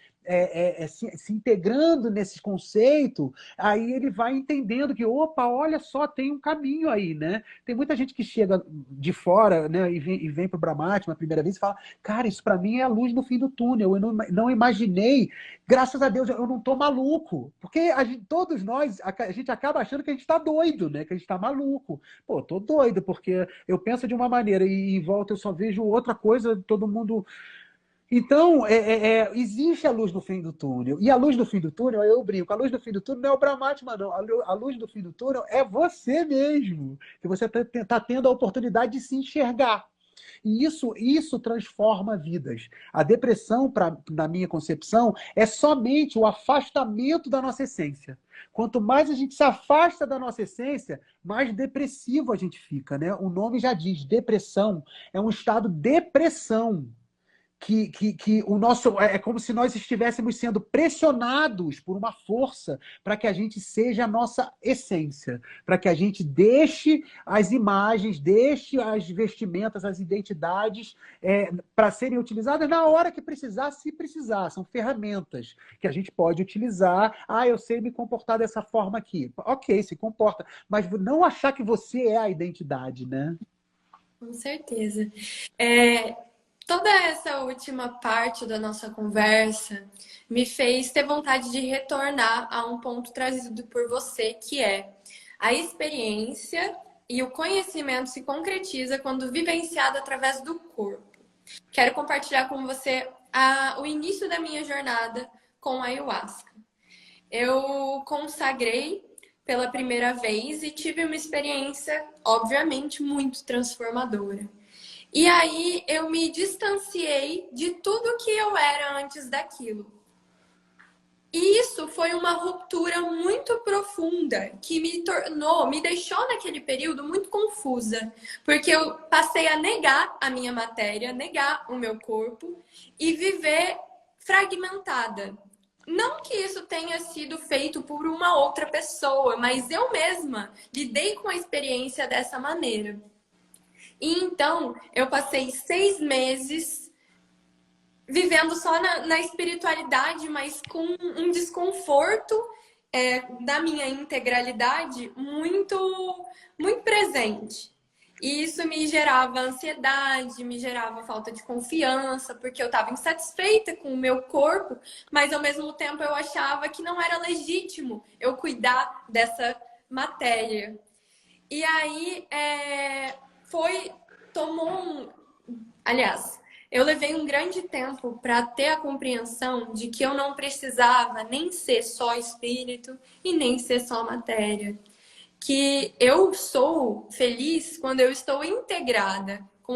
se integrando nesse conceito, aí ele vai entendendo que, opa, olha só, tem um caminho aí, né? Tem muita gente que chega de fora, né, e vem para o Brahmati uma primeira vez e fala, cara, isso para mim é a luz no fim do túnel, eu não imaginei, graças a Deus eu não tô maluco, porque todos nós, a gente acaba achando que a gente está doido, né, que a gente está maluco. Pô, tô doido, porque eu penso de uma maneira e em volta eu só vejo outra coisa, todo mundo... Então, existe a luz no fim do túnel. E a luz do fim do túnel, eu brinco, a luz do fim do túnel não é o Brahmatma, não. A luz do fim do túnel é você mesmo. Que você está tendo a oportunidade de se enxergar. E isso transforma vidas. A depressão, na minha concepção, é somente o afastamento da nossa essência. Quanto mais a gente se afasta da nossa essência, mais depressivo a gente fica, né? O nome já diz, depressão é um estado de depressão. Que o nosso é como se nós estivéssemos sendo pressionados por uma força para que a gente seja a nossa essência, para que a gente deixe as imagens, deixe as vestimentas, as identidades para serem utilizadas na hora que precisar, se precisar. São ferramentas que a gente pode utilizar. Ah, eu sei me comportar dessa forma aqui. Ok, se comporta, mas não achar que você é a identidade, né? Com certeza. É, toda essa última parte da nossa conversa me fez ter vontade de retornar a um ponto trazido por você, que é a experiência e o conhecimento se concretiza quando vivenciado através do corpo. Quero compartilhar com você o início da minha jornada com a ayahuasca. Eu consagrei pela primeira vez e tive uma experiência, obviamente, muito transformadora. E aí eu me distanciei de tudo que eu era antes daquilo. E isso foi uma ruptura muito profunda que me deixou naquele período muito confusa, porque eu passei a negar a minha matéria, negar o meu corpo e viver fragmentada. Não que isso tenha sido feito por uma outra pessoa, mas eu mesma lidei com a experiência dessa maneira. E então, eu passei 6 meses vivendo só na espiritualidade, mas com um desconforto da minha integralidade muito presente. E isso me gerava ansiedade, me gerava falta de confiança, porque eu estava insatisfeita com o meu corpo, mas ao mesmo tempo eu achava que não era legítimo eu cuidar dessa matéria. E aí aliás, eu levei um grande tempo para ter a compreensão de que eu não precisava nem ser só espírito e nem ser só matéria. Que eu sou feliz quando eu estou integrada com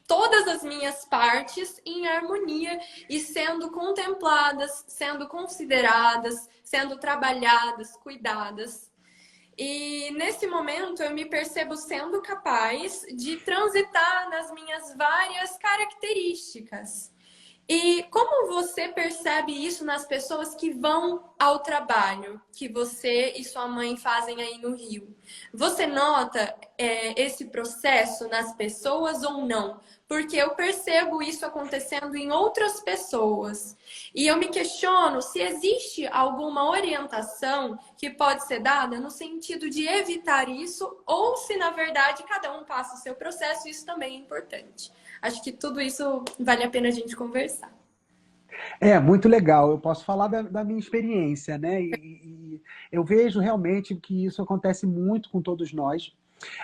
todas as minhas partes em harmonia e sendo contempladas, sendo consideradas, sendo trabalhadas, cuidadas. E nesse momento eu me percebo sendo capaz de transitar nas minhas várias características. E como você percebe isso nas pessoas que vão ao trabalho, que você e sua mãe fazem aí no Rio? Você nota esse processo nas pessoas ou não? Porque eu percebo isso acontecendo em outras pessoas. E eu me questiono se existe alguma orientação que pode ser dada no sentido de evitar isso, ou se, na verdade, cada um passa o seu processo, e isso também é importante. Acho que tudo isso vale a pena a gente conversar. É, muito legal. Eu posso falar da minha experiência, né? E eu vejo realmente que isso acontece muito com todos nós.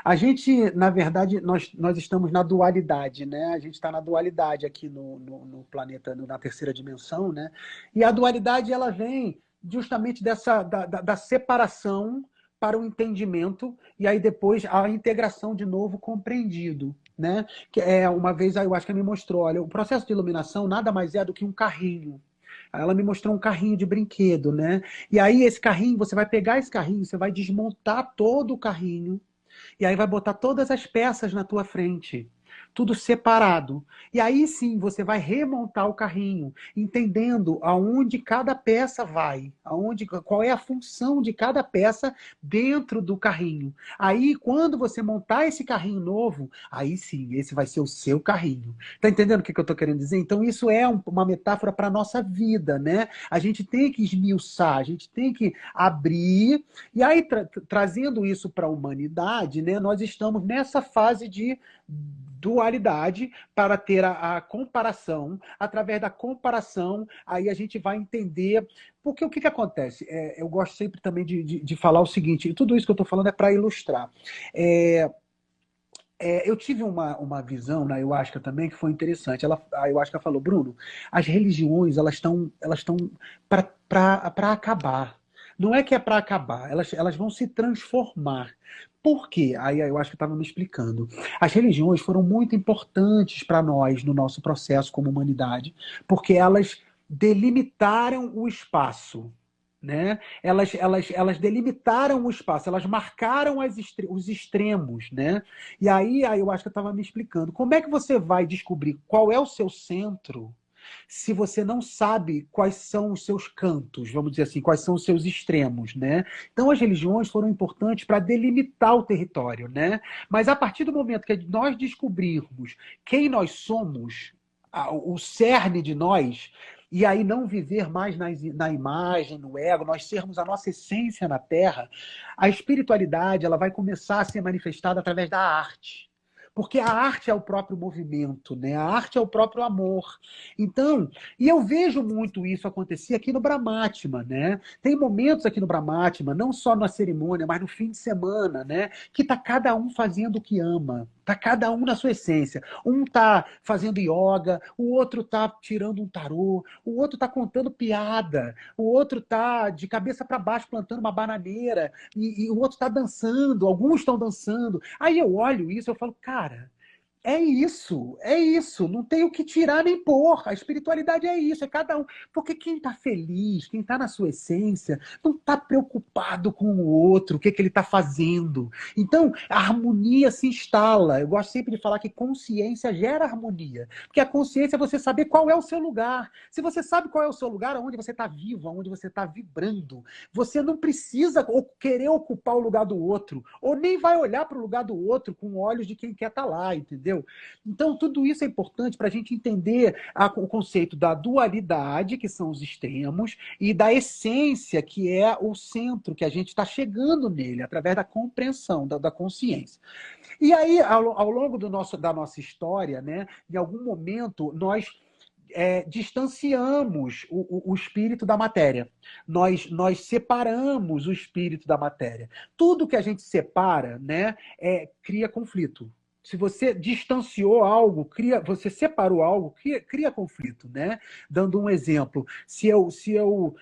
A gente, na verdade, nós estamos na dualidade, né? A gente está na dualidade aqui no planeta, na terceira dimensão, né? E a dualidade, ela vem justamente da separação para o entendimento e aí depois a integração de novo compreendido, né? Que uma vez a ayahuasca me mostrou, olha, o processo de iluminação nada mais é do que um carrinho. Ela me mostrou um carrinho de brinquedo, né? E aí esse carrinho, você vai pegar esse carrinho, você vai desmontar todo o carrinho, e aí vai botar todas as peças na tua frente, tudo separado. E aí sim você vai remontar o carrinho, entendendo aonde cada peça vai, qual é a função de cada peça dentro do carrinho. Aí quando você montar esse carrinho novo, aí sim, esse vai ser o seu carrinho. Tá entendendo o que eu tô querendo dizer? Então isso é uma metáfora para a nossa vida, né? A gente tem que esmiuçar, a gente tem que abrir, e aí trazendo isso para a humanidade, né? Nós estamos nessa fase de dualidade para ter a comparação. Através da comparação, aí a gente vai entender. Porque o que acontece? Eu gosto sempre também de falar o seguinte, e tudo isso que eu estou falando é para ilustrar. Eu tive uma visão na ayahuasca também que foi interessante. A ayahuasca falou, Bruno, as religiões elas estão para acabar. não é que é para acabar, elas vão se transformar. Por quê? Aí eu acho que estava me explicando. As religiões foram muito importantes para nós no nosso processo como humanidade, porque elas delimitaram o espaço, né? Elas delimitaram o espaço, elas marcaram os extremos, né? E aí eu acho que eu estava me explicando. Como é que você vai descobrir qual é o seu centro se você não sabe quais são os seus cantos, vamos dizer assim, quais são os seus extremos, né? Então as religiões foram importantes para delimitar o território, né? Mas a partir do momento que nós descobrirmos quem nós somos, o cerne de nós, e aí não viver mais na imagem, no ego, nós sermos a nossa essência na Terra, a espiritualidade ela vai começar a ser manifestada através da arte. Porque a arte é o próprio movimento, né? A arte é o próprio amor. Então, e eu vejo muito isso acontecer aqui no Brahmatma, né? Tem momentos aqui no Brahmatma, não só na cerimônia, mas no fim de semana, né? Que tá cada um fazendo o que ama. Tá cada um na sua essência. Um tá fazendo yoga, o outro tá tirando um tarô, o outro tá contando piada, o outro tá de cabeça para baixo plantando uma bananeira, e o outro tá dançando, alguns estão dançando. Aí eu olho isso e eu falo, cara, é isso, não tem o que tirar nem pôr. A espiritualidade é isso, é cada um. Porque quem está feliz, quem está na sua essência, não está preocupado com o outro, o que, que ele está fazendo. Então, a harmonia se instala. Eu gosto sempre de falar que consciência gera harmonia. Porque a consciência é você saber qual é o seu lugar. Se você sabe qual é o seu lugar, onde você está vivo, onde você está vibrando, você não precisa querer ocupar o lugar do outro, ou nem vai olhar para o lugar do outro com olhos de quem quer estar lá, entendeu? Então, tudo isso é importante para a gente entender o conceito da dualidade, que são os extremos, e da essência, que é o centro, que a gente está chegando nele, através da compreensão, da consciência. E aí, ao longo da nossa história, né, em algum momento, nós distanciamos o espírito da matéria. Nós separamos o espírito da matéria. Tudo que a gente separa, né, cria conflito. Se você distanciou algo, você separou algo, cria conflito, né? Dando um exemplo, se eu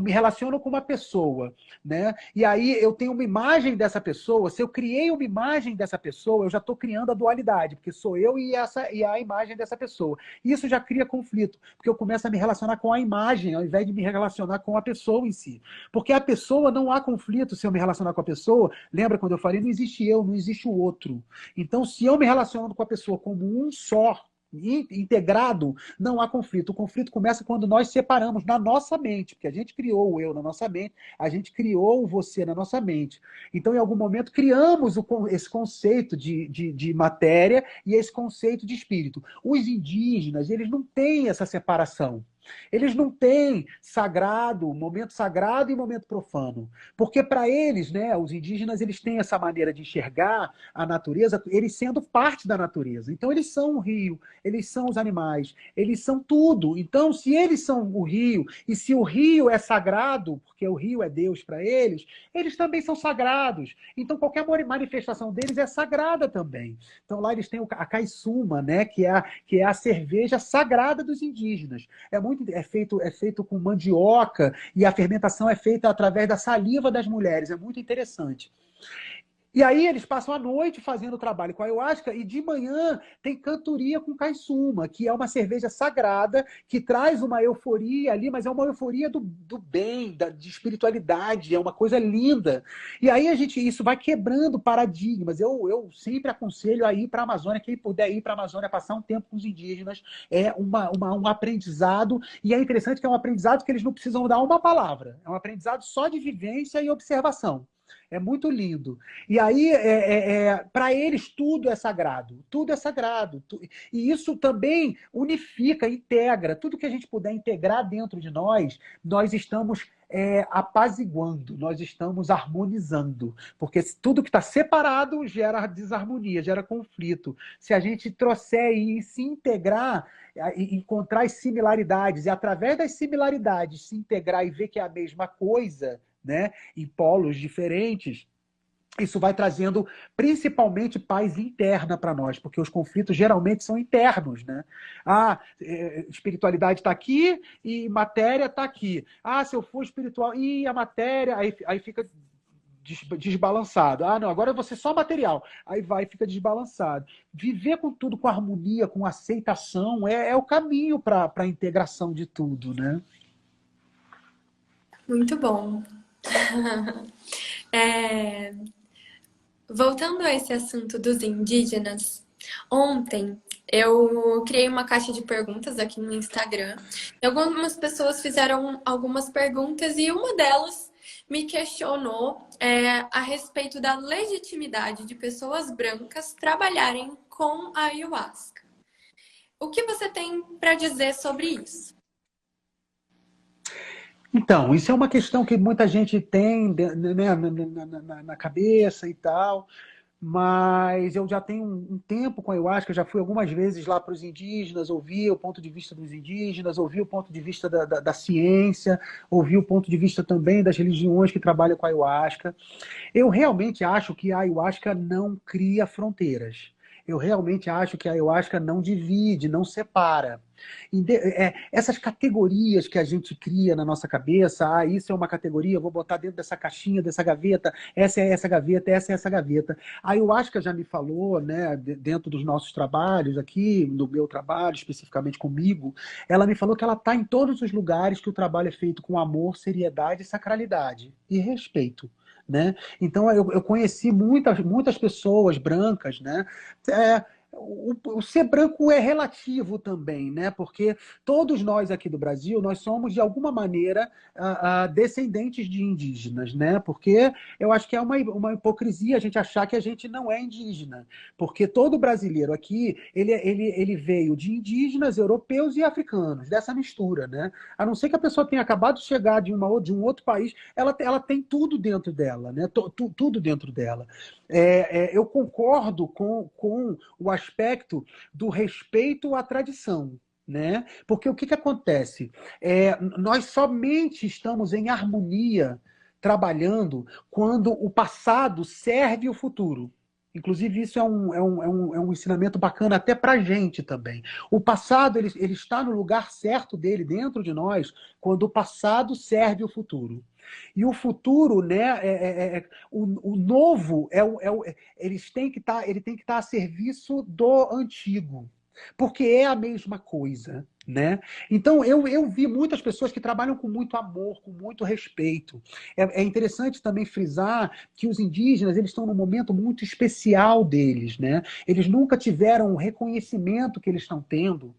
me relaciono com uma pessoa, né? E aí eu tenho uma imagem dessa pessoa, se eu criei uma imagem dessa pessoa, eu já estou criando a dualidade, porque sou eu e a imagem dessa pessoa. Isso já cria conflito, porque eu começo a me relacionar com a imagem, ao invés de me relacionar com a pessoa em si. Porque a pessoa, não há conflito se eu me relacionar com a pessoa. Lembra quando eu falei, não existe eu, não existe o outro. Então, se eu me relaciono com a pessoa como um só, integrado, não há conflito. O conflito começa quando nós separamos na nossa mente, porque a gente criou o eu na nossa mente, a gente criou o você na nossa mente. Então, em algum momento, criamos esse conceito de matéria e esse conceito de espírito. Os indígenas, eles não têm essa separação. Eles não têm momento sagrado e momento profano. Porque para eles, né, os indígenas, eles têm essa maneira de enxergar a natureza, eles sendo parte da natureza. Então eles são o rio, eles são os animais, eles são tudo. Então, se eles são o rio, e se o rio é sagrado, porque o rio é Deus para eles também são sagrados. Então qualquer manifestação deles é sagrada também. Então lá eles têm a caiçuma, né, que é a cerveja sagrada dos indígenas. É feito com mandioca, e a fermentação é feita através da saliva das mulheres. É muito interessante. E aí eles passam a noite fazendo o trabalho com a ayahuasca, e de manhã tem cantoria com caiçuma, que é uma cerveja sagrada, que traz uma euforia ali, mas é uma euforia do bem, de espiritualidade, é uma coisa linda. E aí isso vai quebrando paradigmas. Eu sempre aconselho a ir para a Amazônia, quem puder ir para a Amazônia, passar um tempo com os indígenas, é um aprendizado, e é interessante que é um aprendizado que eles não precisam dar uma palavra, é um aprendizado só de vivência e observação. É muito lindo. E aí, para eles, tudo é sagrado. Tudo é sagrado. E isso também unifica, integra. Tudo que a gente puder integrar dentro de nós estamos apaziguando, nós estamos harmonizando. Porque tudo que está separado gera desarmonia, gera conflito. Se a gente trouxer e se integrar, encontrar as similaridades, e através das similaridades se integrar e ver que é a mesma coisa, né, em polos diferentes, isso vai trazendo principalmente paz interna para nós, porque os conflitos geralmente são internos, né? Espiritualidade está aqui e matéria está aqui. Se eu for espiritual e a matéria, aí fica desbalançado. Não, agora eu vou ser só material. Aí vai e fica desbalançado. Viver com tudo com harmonia, com aceitação, é o caminho para a integração de tudo, né? Muito bom. Voltando a esse assunto dos indígenas, ontem eu criei uma caixa de perguntas aqui no Instagram. E algumas pessoas fizeram algumas perguntas e uma delas me questionou a respeito da legitimidade de pessoas brancas trabalharem com a ayahuasca. O que você tem para dizer sobre isso? Então, isso é uma questão que muita gente tem, né, na cabeça e tal, mas eu já tenho um tempo com a ayahuasca, já fui algumas vezes lá para os indígenas, ouvi o ponto de vista dos indígenas, ouvi o ponto de vista da ciência, ouvi o ponto de vista também das religiões que trabalham com a ayahuasca. Eu realmente acho que a ayahuasca não cria fronteiras. Eu realmente acho que a ayahuasca não divide, não separa. Essas categorias que a gente cria na nossa cabeça, isso é uma categoria, eu vou botar dentro dessa caixinha, dessa gaveta, essa é essa gaveta, essa é essa gaveta. A ayahuasca já me falou, né, dentro dos nossos trabalhos aqui, no meu trabalho, especificamente comigo, ela me falou que ela está em todos os lugares que o trabalho é feito com amor, seriedade, sacralidade e respeito. Né? Então eu conheci muitas pessoas brancas, né? O ser branco é relativo também, né? Porque todos nós aqui do Brasil, nós somos de alguma maneira descendentes de indígenas, né? Porque eu acho que é uma hipocrisia a gente achar que a gente não é indígena, porque todo brasileiro aqui ele veio de indígenas, europeus e africanos, dessa mistura, né? A não ser que a pessoa tenha acabado de chegar de um outro país, ela tem tudo dentro dela, né? Tudo dentro dela. Eu concordo com o aspecto do respeito à tradição. Né? Porque o que acontece? Nós somente estamos em harmonia trabalhando quando o passado serve o futuro. Inclusive, isso é um ensinamento bacana até para a gente também. O passado ele está no lugar certo dele, dentro de nós, quando o passado serve o futuro. E o futuro, né, o novo, ele tem que estar a serviço do antigo, porque é a mesma coisa. Né? Então, eu vi muitas pessoas que trabalham com muito amor, com muito respeito. É interessante também frisar que os indígenas eles estão num momento muito especial deles. Né? Eles nunca tiveram o reconhecimento que eles estão tendo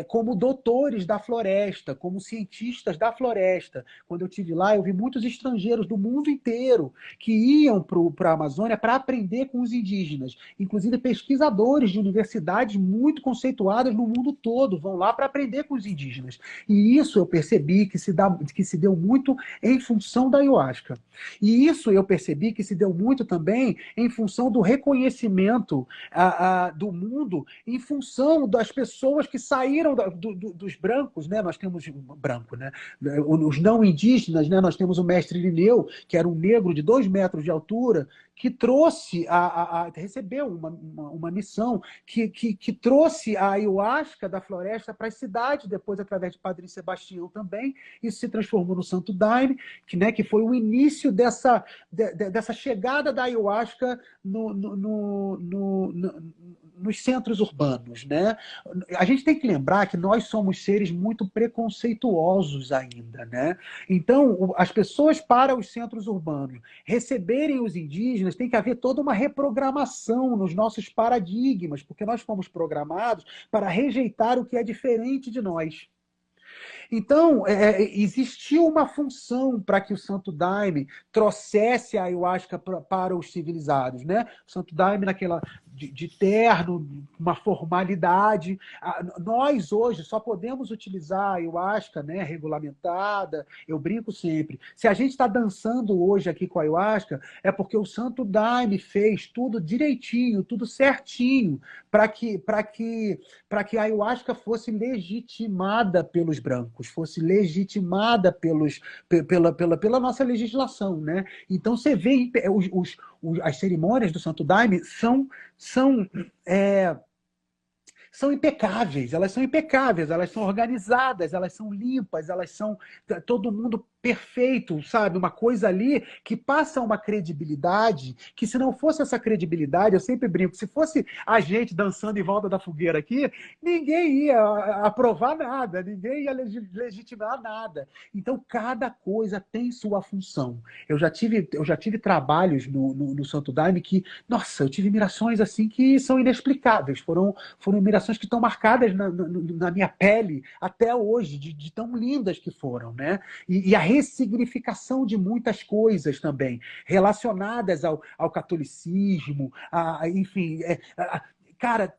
como doutores da floresta, como cientistas da floresta. Quando eu estive lá, eu vi muitos estrangeiros do mundo inteiro que iam para a Amazônia para aprender com os indígenas. Inclusive pesquisadores de universidades muito conceituadas no mundo todo vão lá para aprender com os indígenas. E isso eu percebi que se deu muito em função da ayahuasca. E isso eu percebi que se deu muito também em função do reconhecimento do mundo, em função das pessoas que saíram dos brancos, né? Nós temos branco, né? Os não indígenas, né? Nós temos o mestre Irineu, que era um negro de 2 metros de altura, que trouxe, recebeu uma missão que trouxe a ayahuasca da floresta para as cidades, depois através de Padre Sebastião também, isso se transformou no Santo Daime, que foi o início dessa chegada da ayahuasca nos centros urbanos. Né? A gente tem que lembrar que nós somos seres muito preconceituosos ainda. Né? Então, as pessoas para os centros urbanos receberem os indígenas, tem que haver toda uma reprogramação nos nossos paradigmas, porque nós fomos programados para rejeitar o que é diferente de nós. Então, existiu uma função para que o Santo Daime trouxesse a ayahuasca para os civilizados. Né? O Santo Daime, naquela de terno, uma formalidade. Nós, hoje, só podemos utilizar a ayahuasca, né, regulamentada. Eu brinco sempre. Se a gente está dançando hoje aqui com a ayahuasca, é porque o Santo Daime fez tudo direitinho, tudo certinho, para que a ayahuasca fosse legitimada pelos brancos. brancos, fosse legitimada pela nossa legislação, né? Então você vê as cerimônias do Santo Daime são é, são impecáveis, elas são organizadas, elas são limpas, elas são todo mundo perfeito, sabe? Uma coisa ali que passa uma credibilidade, que se não fosse essa credibilidade, eu sempre brinco, se fosse a gente dançando em volta da fogueira aqui, ninguém ia aprovar nada, ninguém ia legitimar nada. Então, cada coisa tem sua função. Eu já tive trabalhos no Santo Daime que, nossa, eu tive mirações assim que são inexplicáveis, foram mirações que estão marcadas na minha pele até hoje, de tão lindas que foram, né? E a ressignificação de muitas coisas também, relacionadas ao catolicismo, enfim. Cara,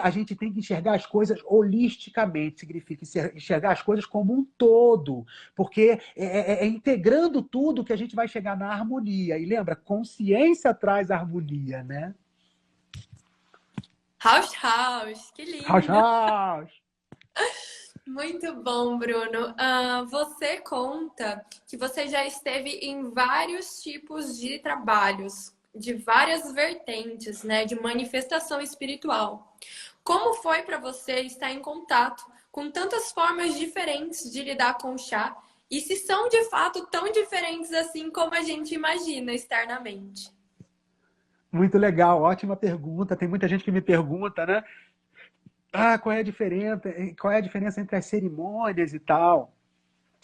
a gente tem que enxergar as coisas holisticamente, significa enxergar as coisas como um todo, porque é integrando tudo que a gente vai chegar na harmonia. E lembra, consciência traz harmonia, né? House, house, que House, lindo! house. Muito bom, Bruno. Você conta que você já esteve em vários tipos de trabalhos, de várias vertentes, né, de manifestação espiritual. Como foi para você estar em contato com tantas formas diferentes de lidar com o chá? E se são de fato tão diferentes assim como a gente imagina externamente? Muito legal, ótima pergunta. Tem muita gente que me pergunta, né? Qual é a diferença entre as cerimônias e tal?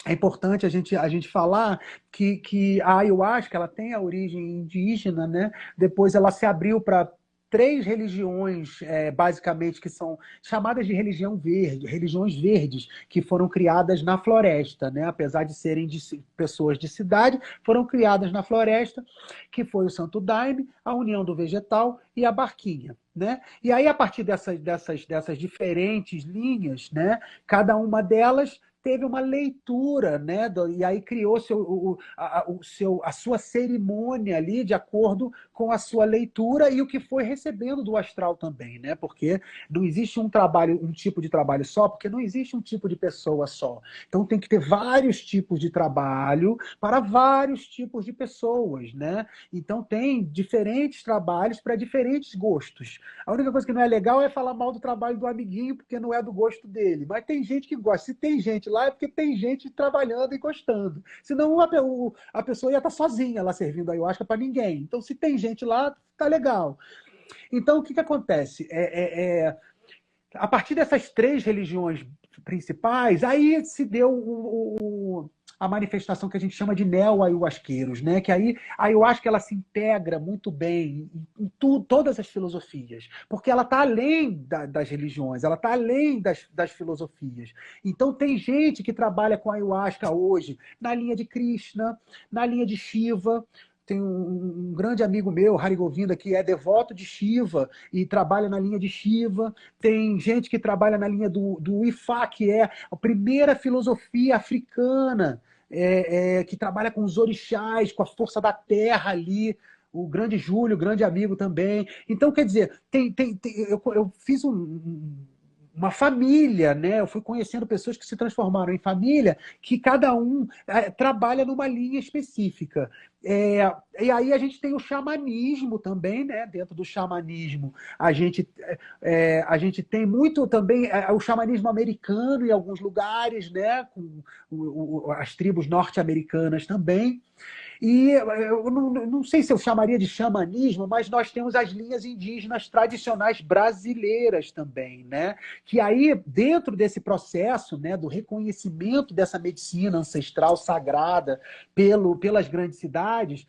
É importante a gente falar que a ayahuasca ela tem a origem indígena, né? Depois ela se abriu para três religiões, basicamente, que são chamadas de religiões verdes, que foram criadas na floresta, né? Apesar de serem pessoas de cidade, foram criadas na floresta, que foi o Santo Daime, a União do Vegetal e a Barquinha. Né? E aí, a partir dessas diferentes linhas, né, cada uma delas teve uma leitura, né? E aí criou a sua cerimônia ali de acordo com a sua leitura e o que foi recebendo do astral também, né? Porque não existe um tipo de trabalho só, porque não existe um tipo de pessoa só. Então tem que ter vários tipos de trabalho para vários tipos de pessoas, né? Então tem diferentes trabalhos para diferentes gostos. A única coisa que não é legal é falar mal do trabalho do amiguinho, porque não é do gosto dele. Mas tem gente que gosta. Se tem gente lá, é porque tem gente trabalhando e gostando. Senão a pessoa ia estar sozinha lá servindo a ayahuasca para ninguém. Então, se tem gente lá, tá legal. Então, o que acontece? A partir dessas três religiões principais, aí se deu a manifestação que a gente chama de neo-ayahuasqueiros, né? Que aí a ayahuasca ela se integra muito bem em todas as filosofias, porque ela está além das religiões, ela está além das filosofias. Então tem gente que trabalha com a ayahuasca hoje na linha de Krishna, na linha de Shiva. Tem um grande amigo meu, Hari Govinda, que é devoto de Shiva e trabalha na linha de Shiva. Tem gente que trabalha na linha do Ifá, que é a primeira filosofia africana, que trabalha com os orixás, com a força da terra ali. O grande Júlio, grande amigo também. Então, quer dizer, eu fiz uma família, né? Eu fui conhecendo pessoas que se transformaram em família, que cada um trabalha numa linha específica. E aí a gente tem o xamanismo também, né? Dentro do xamanismo, a gente tem muito também o xamanismo americano em alguns lugares, né? Com as tribos norte-americanas também. E eu não sei se eu chamaria de xamanismo, mas nós temos as linhas indígenas tradicionais brasileiras também, né? Que aí, dentro desse processo, né, do reconhecimento dessa medicina ancestral sagrada pelas grandes cidades,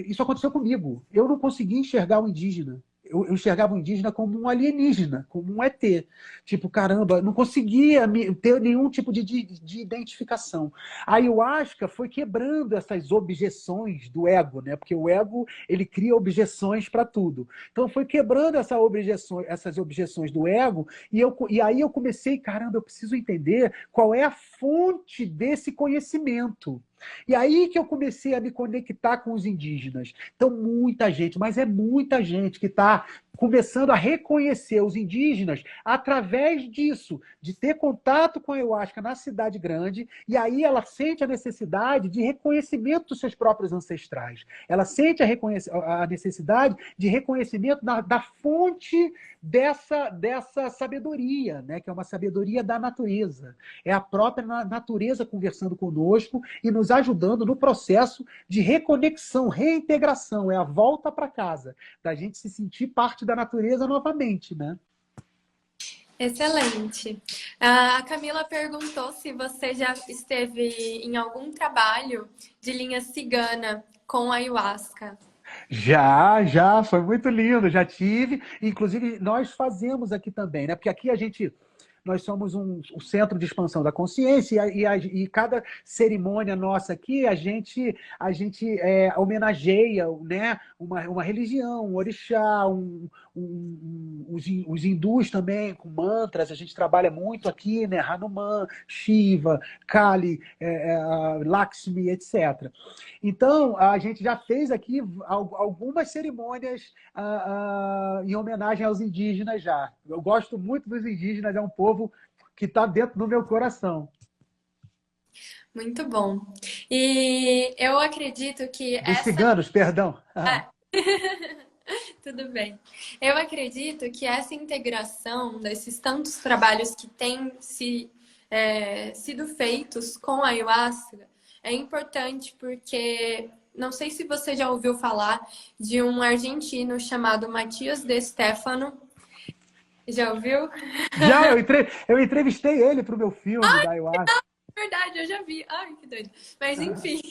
isso aconteceu comigo. Eu não consegui enxergar o indígena. Eu enxergava o indígena como um alienígena, como um ET. Tipo, caramba, não conseguia ter nenhum tipo de identificação. A ayahuasca foi quebrando essas objeções do ego, né? Porque o ego, ele cria objeções para tudo. Então, foi quebrando essas objeções do ego, e aí eu comecei, caramba, eu preciso entender qual é a fonte desse conhecimento. E aí que eu comecei a me conectar com os indígenas. Então, muita gente, mas é muita gente que está começando a reconhecer os indígenas através disso, de ter contato com a ayahuasca na cidade grande, e aí ela sente a necessidade de reconhecimento dos seus próprios ancestrais. Ela sente a necessidade de reconhecimento da fonte dessa sabedoria, né? Que é uma sabedoria da natureza. É a própria natureza conversando conosco e nos ajudando no processo de reconexão, reintegração. É a volta para casa, da gente se sentir parte da natureza novamente, né? Excelente. A Camila perguntou se você já esteve em algum trabalho de linha cigana com ayahuasca. Já, foi muito lindo, já tive. Inclusive, nós fazemos aqui também, né? Porque aqui nós somos um centro de expansão da consciência e cada cerimônia nossa aqui a gente homenageia, né, uma religião, um orixá, os hindus também com mantras. A gente trabalha muito aqui, né, Hanuman, Shiva, Kali, Lakshmi, etc. Então, a gente já fez aqui algumas cerimônias em homenagem aos indígenas já. Eu gosto muito dos indígenas, é um povo que está dentro do meu coração. Muito bom. E eu acredito que Dos ciganos, perdão. Tudo bem. Eu acredito que essa integração desses tantos trabalhos que têm sido feitos com a ayahuasca é importante porque não sei se você já ouviu falar de um argentino chamado Matias de Stefano. Já ouviu? Já, eu entrevistei ele para o meu filme da ayahuasca. Verdade, eu já vi. Ai, que doido. Mas enfim,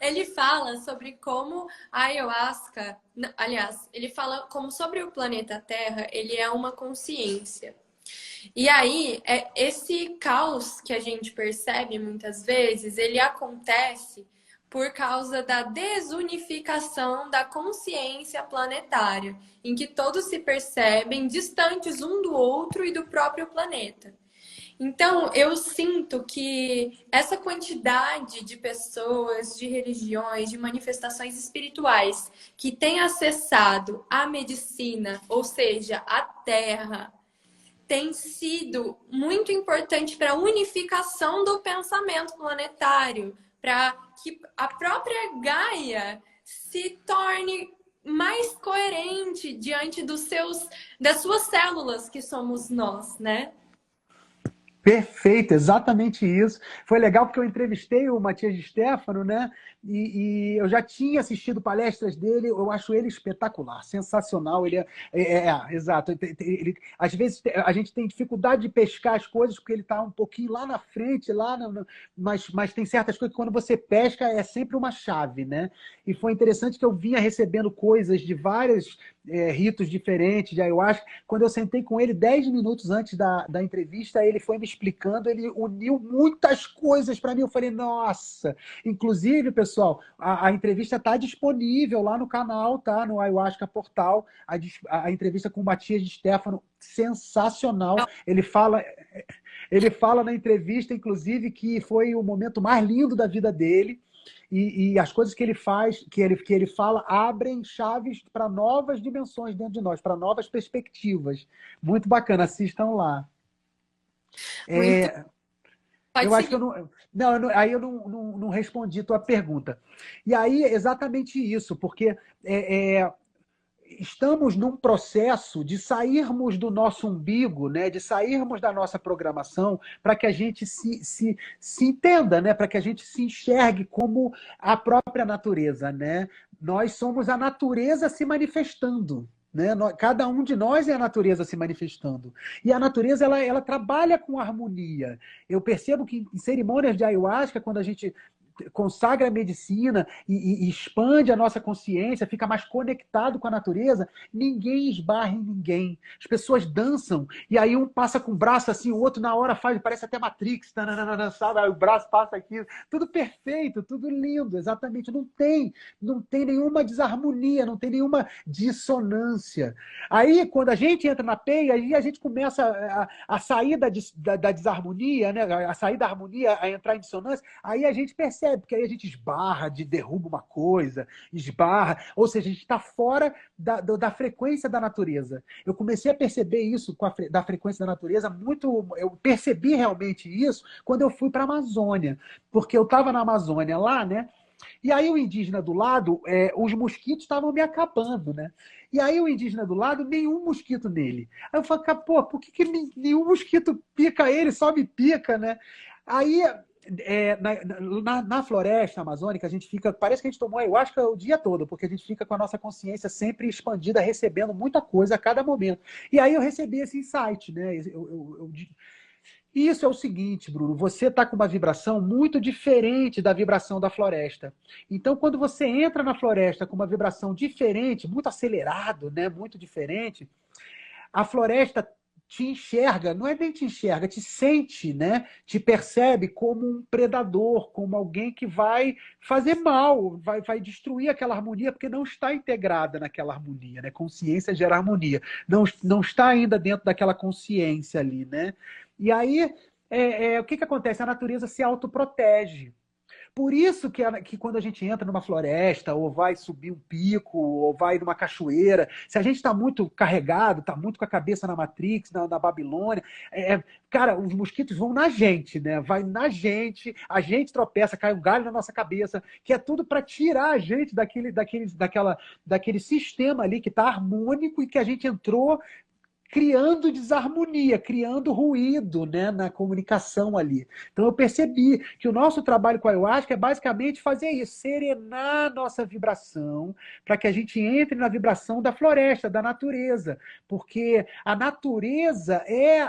ele fala sobre como a ayahuasca, aliás, ele fala como sobre o planeta Terra, ele é uma consciência. E aí, esse caos que a gente percebe muitas vezes, ele acontece por causa da desunificação da consciência planetária, em que todos se percebem distantes um do outro e do próprio planeta. Então, eu sinto que essa quantidade de pessoas, de religiões, de manifestações espirituais que têm acessado a medicina, ou seja, a Terra, tem sido muito importante para a unificação do pensamento planetário, para que a própria Gaia se torne mais coerente diante das suas células, que somos nós, né? Perfeito, exatamente isso. Foi legal porque eu entrevistei o Matias de Stefano, né? E eu já tinha assistido palestras dele, eu acho ele espetacular, sensacional. Ele exato. Às vezes a gente tem dificuldade de pescar as coisas porque ele está um pouquinho lá na frente, mas tem certas coisas que quando você pesca é sempre uma chave, né? E foi interessante que eu vinha recebendo coisas de vários ritos diferentes de ayahuasca. Quando eu sentei com ele 10 minutos antes da entrevista, ele foi me explicando, ele uniu muitas coisas para mim. Eu falei, nossa! Inclusive, pessoal, a entrevista está disponível lá no canal, tá? No Ayahuasca Portal, a entrevista com o Matias de Stefano, sensacional. Ele fala na entrevista, inclusive, que foi o momento mais lindo da vida dele. E as coisas que ele faz, que ele fala, abrem chaves para novas dimensões dentro de nós, para novas perspectivas. Muito bacana, assistam lá. Pode eu seguir. acho que aí eu não respondi a tua pergunta. E aí, exatamente isso, porque estamos num processo de sairmos do nosso umbigo, né? De sairmos da nossa programação para que a gente se entenda, né? Para que a gente se enxergue como a própria natureza, né? Nós somos a natureza se manifestando. Né? Cada um de nós é a natureza se manifestando. E a natureza ela trabalha com harmonia. Eu percebo que em cerimônias de ayahuasca, quando a gente consagra a medicina e expande a nossa consciência, fica mais conectado com a natureza, ninguém esbarra em ninguém. As pessoas dançam, e aí um passa com o braço assim, o outro na hora faz, parece até Matrix, sabe? Aí o braço passa aqui, tudo perfeito, tudo lindo, exatamente. Não tem nenhuma desarmonia, não tem nenhuma dissonância. Aí, quando a gente entra na peia, aí a gente começa a sair da desarmonia, né? A sair da harmonia, a entrar em dissonância, aí a gente percebe percebe, porque aí a gente esbarra, derruba uma coisa, esbarra, ou seja, a gente está fora da frequência da natureza. Eu comecei a perceber isso da frequência da natureza muito. Eu percebi realmente isso quando eu fui para a Amazônia, porque eu estava na Amazônia lá, né? E aí o indígena do lado, os mosquitos estavam me acabando, né? E aí o indígena do lado, nenhum mosquito nele. Aí eu falei, pô, por que nenhum mosquito pica ele, só me pica, né? Aí, na floresta amazônica, a gente fica, parece que a gente tomou ayahuasca o dia todo, porque a gente fica com a nossa consciência sempre expandida, recebendo muita coisa a cada momento. E aí eu recebi esse insight, né? E isso é o seguinte, Bruno, você está com uma vibração muito diferente da vibração da floresta. Então, quando você entra na floresta com uma vibração diferente, muito acelerado, né, muito diferente, a floresta te enxerga, não é nem te enxerga, te sente, né? Te percebe como um predador, como alguém que vai fazer mal, vai destruir aquela harmonia, porque não está integrada naquela harmonia, né? Consciência gera harmonia. Não está ainda dentro daquela consciência ali, né? E aí, o que acontece? A natureza se autoprotege. Por isso que quando a gente entra numa floresta, ou vai subir um pico, ou vai numa cachoeira, se a gente está muito carregado, está muito com a cabeça na Matrix, na Babilônia, cara, os mosquitos vão na gente, né? Vai na gente, a gente tropeça, cai um galho na nossa cabeça, que é tudo para tirar a gente daquele sistema ali que está harmônico e que a gente entrou criando desarmonia, criando ruído, né, na comunicação ali. Então eu percebi que o nosso trabalho com a ayahuasca é basicamente fazer isso, serenar a nossa vibração, para que a gente entre na vibração da floresta, da natureza, porque a natureza é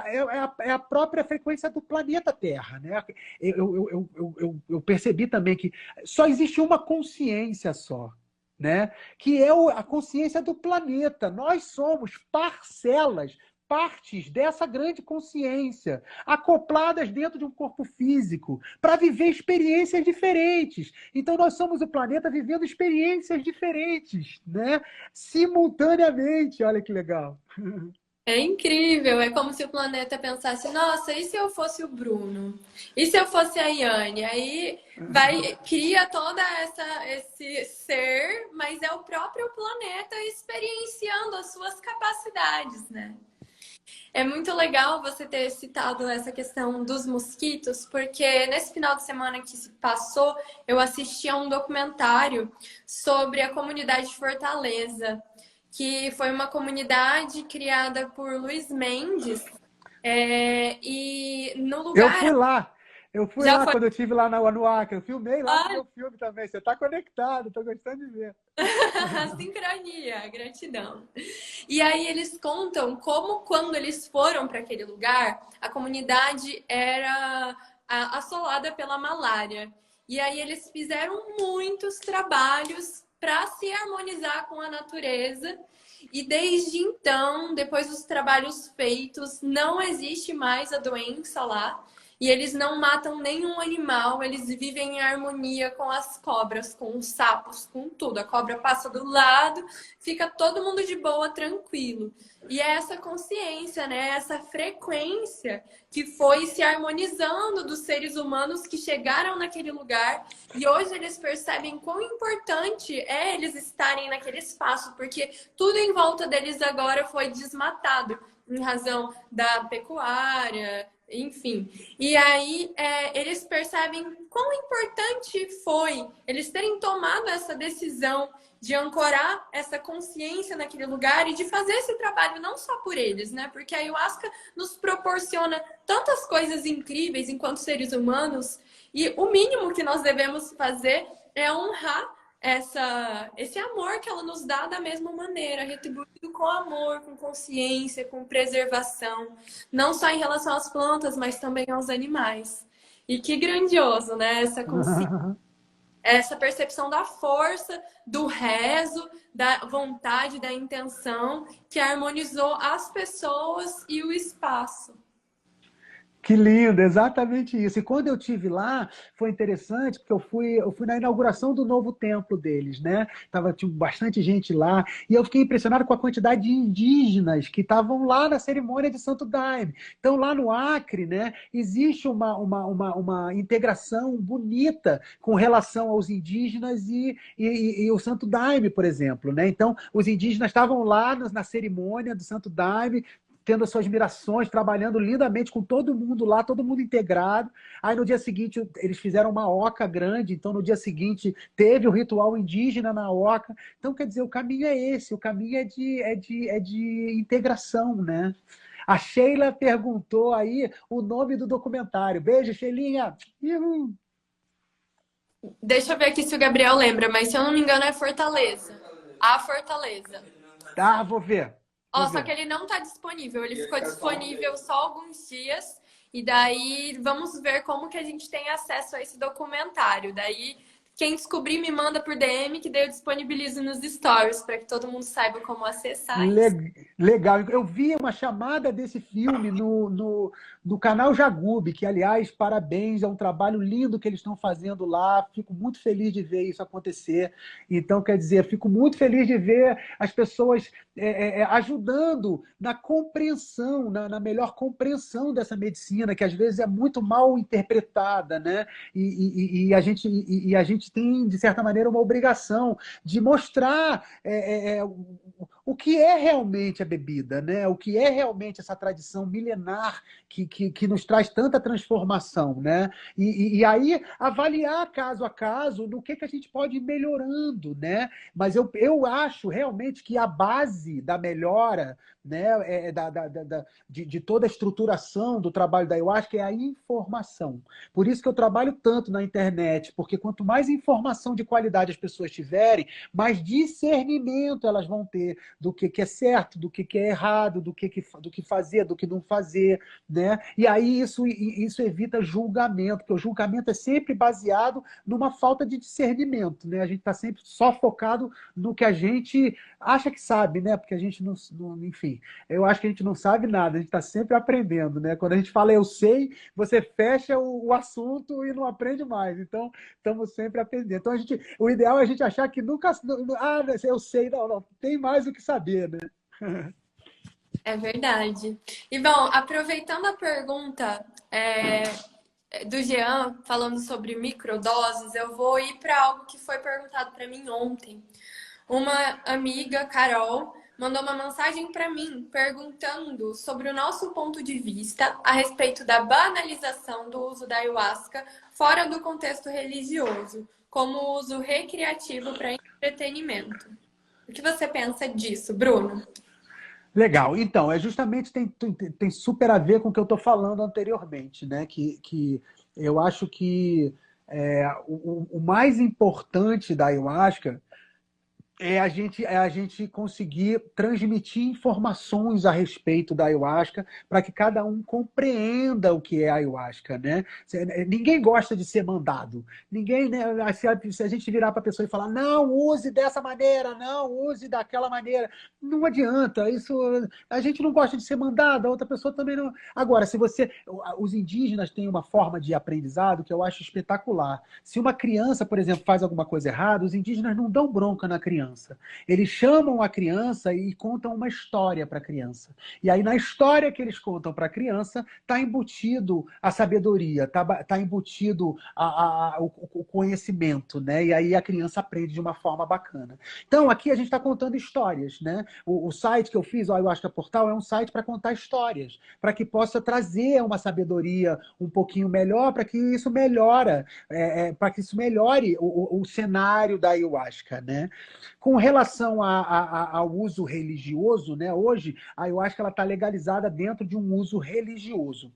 a própria frequência do planeta Terra, né? Eu percebi também que só existe uma consciência só, né? Que é a consciência do planeta. Nós somos parcelas, partes dessa grande consciência, acopladas dentro de um corpo físico, para viver experiências diferentes. Então, nós somos o planeta vivendo experiências diferentes, né? Simultaneamente. Olha que legal. É incrível, é como se o planeta pensasse, nossa, e se eu fosse o Bruno? E se eu fosse a Yane? Aí cria toda esse ser, mas é o próprio planeta experienciando as suas capacidades, né? É muito legal você ter citado essa questão dos mosquitos, porque nesse final de semana que se passou, eu assisti a um documentário sobre a comunidade de Fortaleza, que foi uma comunidade criada por Luiz Mendes. E no Eu lugar. fui lá. Eu fui Já lá foi. quando eu estive lá no Acre. Eu filmei lá no Ah, meu filme também. Você está conectado, estou gostando de ver. sincronia, gratidão. E aí eles contam como quando eles foram para aquele lugar, a comunidade era assolada pela malária. E aí eles fizeram muitos trabalhos para se harmonizar com a natureza. E desde então, depois dos trabalhos feitos, não existe mais a doença lá. E eles não matam nenhum animal, eles vivem em harmonia com as cobras, com os sapos, com tudo. A cobra passa do lado, fica todo mundo de boa, tranquilo. E é essa consciência, né? Essa frequência que foi se harmonizando dos seres humanos que chegaram naquele lugar. E hoje eles percebem quão importante é eles estarem naquele espaço, porque tudo em volta deles agora foi desmatado em razão da pecuária, enfim. E aí eles percebem quão importante foi eles terem tomado essa decisão de ancorar essa consciência naquele lugar e de fazer esse trabalho não só por eles, né? Porque a ayahuasca nos proporciona tantas coisas incríveis enquanto seres humanos e o mínimo que nós devemos fazer é honrar esse amor que ela nos dá da mesma maneira, retribuído com amor, com consciência, com preservação, não só em relação às plantas, mas também aos animais. E que grandioso, né? Essa consciência, essa percepção da força, do rezo, da vontade, da intenção, que harmonizou as pessoas e o espaço. Que lindo, exatamente isso. E quando eu tive lá, foi interessante, porque eu fui na inauguração do novo templo deles, né? Tinha bastante gente lá, e eu fiquei impressionado com a quantidade de indígenas que estavam lá na cerimônia de Santo Daime. Então, lá no Acre, né, existe uma integração bonita com relação aos indígenas e o Santo Daime, por exemplo, né? Então, os indígenas estavam lá na cerimônia do Santo Daime, tendo as suas mirações, trabalhando lindamente com todo mundo lá, todo mundo integrado. Aí no dia seguinte eles fizeram uma oca grande, então no dia seguinte teve o ritual indígena na oca. Então, quer dizer, o caminho é esse, o caminho é de integração, né? A Sheila perguntou aí o nome do documentário. Beijo, Sheilinha! Uhul. Deixa eu ver aqui se o Gabriel lembra, mas se eu não me engano é Fortaleza. A Fortaleza. Tá, vou ver. Ó, Vou só que ver. ele não tá disponível. Ele ficou disponível só alguns dias. E daí vamos ver como que a gente tem acesso a esse documentário. Daí, quem descobrir me manda por DM, que daí eu disponibilizo nos stories para que todo mundo saiba como acessar isso. Legal. Eu vi uma chamada desse filme no canal Jagube, que, aliás, parabéns, é um trabalho lindo que eles estão fazendo lá. Fico muito feliz de ver isso acontecer. Então, quer dizer, fico muito feliz de ver as pessoas ajudando na compreensão, na melhor compreensão dessa medicina, que às vezes é muito mal interpretada, né? E a gente tem, de certa maneira, uma obrigação de mostrar o que é realmente a bebida, né? O que é realmente essa tradição milenar que nos traz tanta transformação, né? E aí avaliar caso a caso no que a gente pode ir melhorando, né? Mas eu acho realmente que a base da melhora, né, de toda a estruturação do trabalho da ayahuasca é a informação. Por isso que eu trabalho tanto na internet, porque quanto mais informação de qualidade as pessoas tiverem, mais discernimento elas vão ter do que é certo, do que é errado, do que fazer, do que não fazer, né? E aí isso evita julgamento, porque o julgamento é sempre baseado numa falta de discernimento, né? A gente está sempre só focado no que a gente acha que sabe, né? Porque a gente enfim, eu acho que a gente não sabe nada, a gente está sempre aprendendo, né? Quando a gente fala eu sei, você fecha o assunto e não aprende mais. Então, estamos sempre aprendendo. Então, o ideal é a gente achar que nunca. Ah, eu sei, não, tem mais o que saber, né? É verdade. E bom, aproveitando a pergunta do Jean, falando sobre microdoses, eu vou ir para algo que foi perguntado para mim ontem. Uma amiga, Carol, mandou uma mensagem para mim perguntando sobre o nosso ponto de vista a respeito da banalização do uso da ayahuasca fora do contexto religioso, como uso recreativo para entretenimento. O que você pensa disso, Bruno? Legal. Então, justamente tem super a ver com o que eu estou falando anteriormente, né? Que eu acho que o mais importante da ayahuasca é a gente conseguir transmitir informações a respeito da ayahuasca para que cada um compreenda o que é a ayahuasca, né? Ninguém gosta de ser mandado. Ninguém, né? Se a gente virar para a pessoa e falar, não, use dessa maneira, não, use daquela maneira, não adianta. Isso, a gente não gosta de ser mandado, a outra pessoa também não. Agora, os indígenas têm uma forma de aprendizado que eu acho espetacular. Se uma criança, por exemplo, faz alguma coisa errada, os indígenas não dão bronca na criança. Eles chamam a criança e contam uma história para a criança. E aí, na história que eles contam para a criança, está embutido a sabedoria, está embutido o conhecimento, né? E aí a criança aprende de uma forma bacana. Então, aqui a gente está contando histórias, né? O site que eu fiz, o Ayahuasca Portal, é um site para contar histórias, para que possa trazer uma sabedoria um pouquinho melhor, para que isso para que isso melhore o cenário da ayahuasca, né? Com relação ao uso religioso, né, hoje a ayahuasca está legalizada dentro de um uso religioso.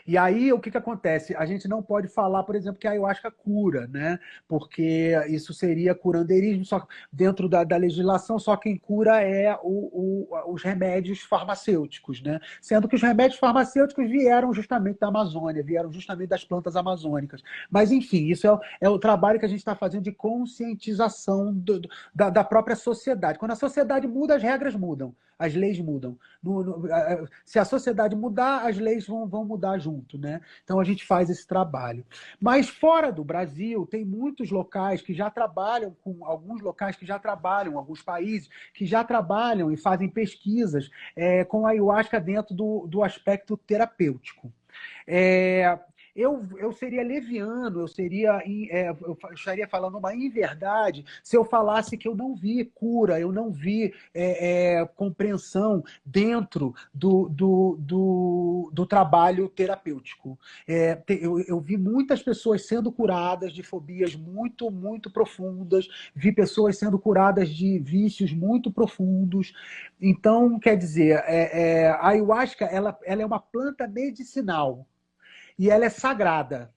E aí, o que acontece? A gente não pode falar, por exemplo, que a ayahuasca cura, né? Porque isso seria curandeirismo, só dentro da legislação, só quem cura é os remédios farmacêuticos, né? Sendo que os remédios farmacêuticos vieram justamente da Amazônia, vieram justamente das plantas amazônicas. Mas, enfim, isso é o trabalho que a gente está fazendo de conscientização da própria sociedade. Quando a sociedade muda, as regras mudam. as leis mudam. Se a sociedade mudar, as leis vão mudar junto, né? Então a gente faz esse trabalho. Mas fora do Brasil, tem muitos locais que já trabalham com alguns locais que já trabalham, alguns países que já trabalham e fazem pesquisas com a ayahuasca dentro do aspecto terapêutico. É, eu seria leviano, eu estaria falando uma inverdade se eu falasse que eu não vi cura, eu não vi compreensão dentro do trabalho terapêutico. Eu vi muitas pessoas sendo curadas de fobias muito, muito profundas, vi pessoas sendo curadas de vícios muito profundos. Então, quer dizer, a ayahuasca ela é uma planta medicinal. E ela é sagrada.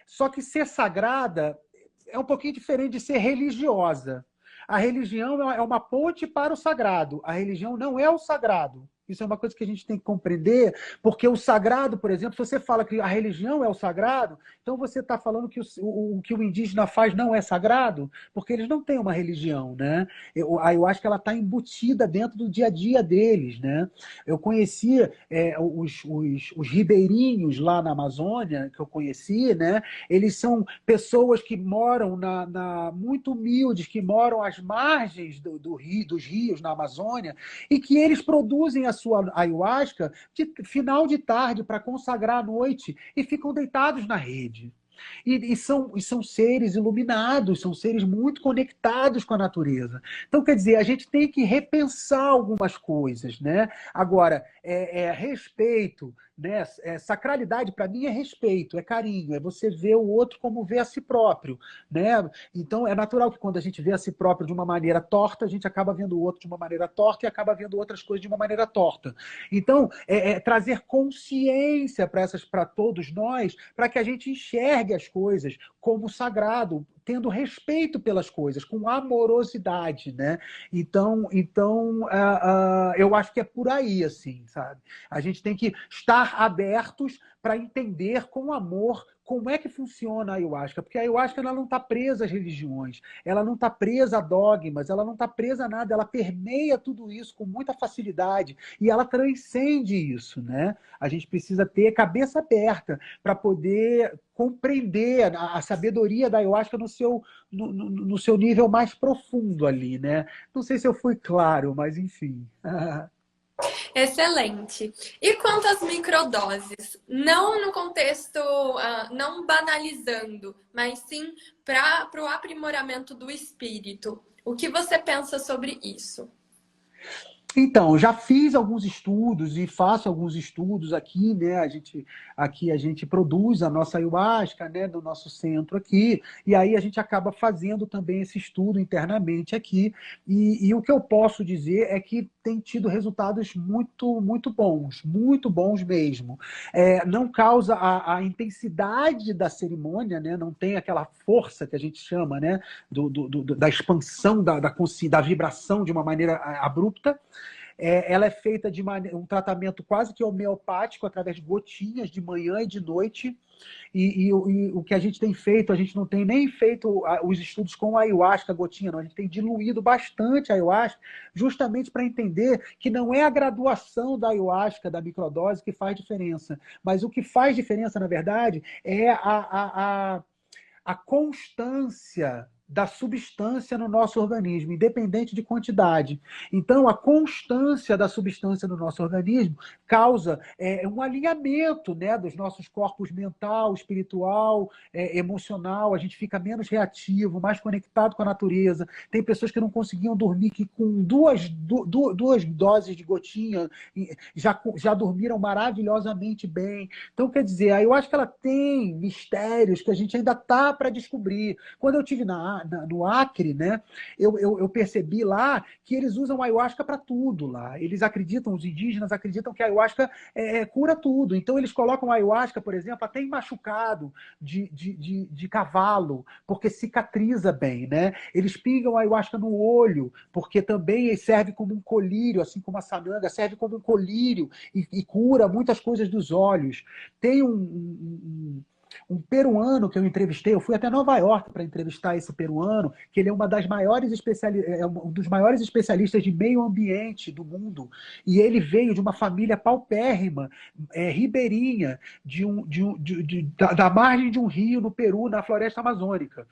Só que ser sagrada é um pouquinho diferente de ser religiosa. A religião é uma ponte para o sagrado. A religião não é o sagrado. Isso é uma coisa que a gente tem que compreender, porque o sagrado, por exemplo, se você fala que a religião é o sagrado, então você está falando que o que o indígena faz não é sagrado, porque eles não têm uma religião, né? Eu acho que ela está embutida dentro do dia a dia deles, né? Eu conheci os ribeirinhos lá na Amazônia, que eu conheci, né? Eles são pessoas que moram muito humildes, que moram às margens dos rios na Amazônia, e que eles produzem a sua ayahuasca de final de tarde para consagrar à noite e ficam deitados na rede. E são seres iluminados, são seres muito conectados com a natureza. Então, quer dizer, a gente tem que repensar algumas coisas, né? Agora, respeito, né? Sacralidade, para mim, é respeito, é carinho, é você ver o outro como vê a si próprio, né? Então, é natural que quando a gente vê a si próprio de uma maneira torta, a gente acaba vendo o outro de uma maneira torta e acaba vendo outras coisas de uma maneira torta. Então, trazer consciência para todos nós, para que a gente enxergue as coisas como sagrado, tendo respeito pelas coisas, com amorosidade, né? Então eu acho que é por aí, assim, sabe? A gente tem que estar abertos para entender com amor como é que funciona a ayahuasca, porque a ayahuasca ela não está presa às religiões, ela não está presa a dogmas, ela não está presa a nada, ela permeia tudo isso com muita facilidade e ela transcende isso, né? A gente precisa ter cabeça aberta para poder compreender a sabedoria da ayahuasca no seu nível mais profundo ali, né? Não sei se eu fui claro, mas enfim. Excelente. E quanto às microdoses? Não no contexto, não banalizando, mas sim para o aprimoramento do espírito. O que você pensa sobre isso? Então, já fiz alguns estudos e faço alguns estudos aqui, né? Aqui a gente produz a nossa ayahuasca, né? Do nosso centro aqui, e aí a gente acaba fazendo também esse estudo internamente aqui. E o que eu posso dizer é que tem tido resultados muito, muito bons mesmo. Não causa a intensidade da cerimônia, né? Não tem aquela força que a gente chama, né? Da expansão da vibração de uma maneira abrupta. Ela é feita de um tratamento quase que homeopático, através de gotinhas de manhã e de noite. E o que a gente tem feito, a gente não tem nem feito os estudos com a ayahuasca gotinha, não. A gente tem diluído bastante a ayahuasca, justamente para entender que não é a graduação da ayahuasca, da microdose, que faz diferença. Mas o que faz diferença, na verdade, é a constância da substância no nosso organismo, independente de quantidade. Então, a constância da substância no nosso organismo causa um alinhamento, né, dos nossos corpos mental, espiritual, emocional. A gente fica menos reativo, mais conectado com a natureza. Tem pessoas que não conseguiam dormir, que com duas doses de gotinha já dormiram maravilhosamente bem. Então, quer dizer, eu acho que ela tem mistérios que a gente ainda está para descobrir. Quando eu estive no Acre, né, eu percebi lá que eles usam a ayahuasca para tudo lá. Eles acreditam, os indígenas acreditam que a ayahuasca cura tudo. Então eles colocam a ayahuasca, por exemplo, até em machucado de cavalo, porque cicatriza bem, né? Eles pingam a ayahuasca no olho, porque também serve como um colírio, assim como a sananga, serve como um colírio e cura muitas coisas dos olhos. Tem Um peruano que eu entrevistei, eu fui até Nova York para entrevistar esse peruano, que ele é um dos maiores especialistas de meio ambiente do mundo. E ele veio de uma família paupérrima, ribeirinha, da margem de um rio no Peru, na floresta amazônica.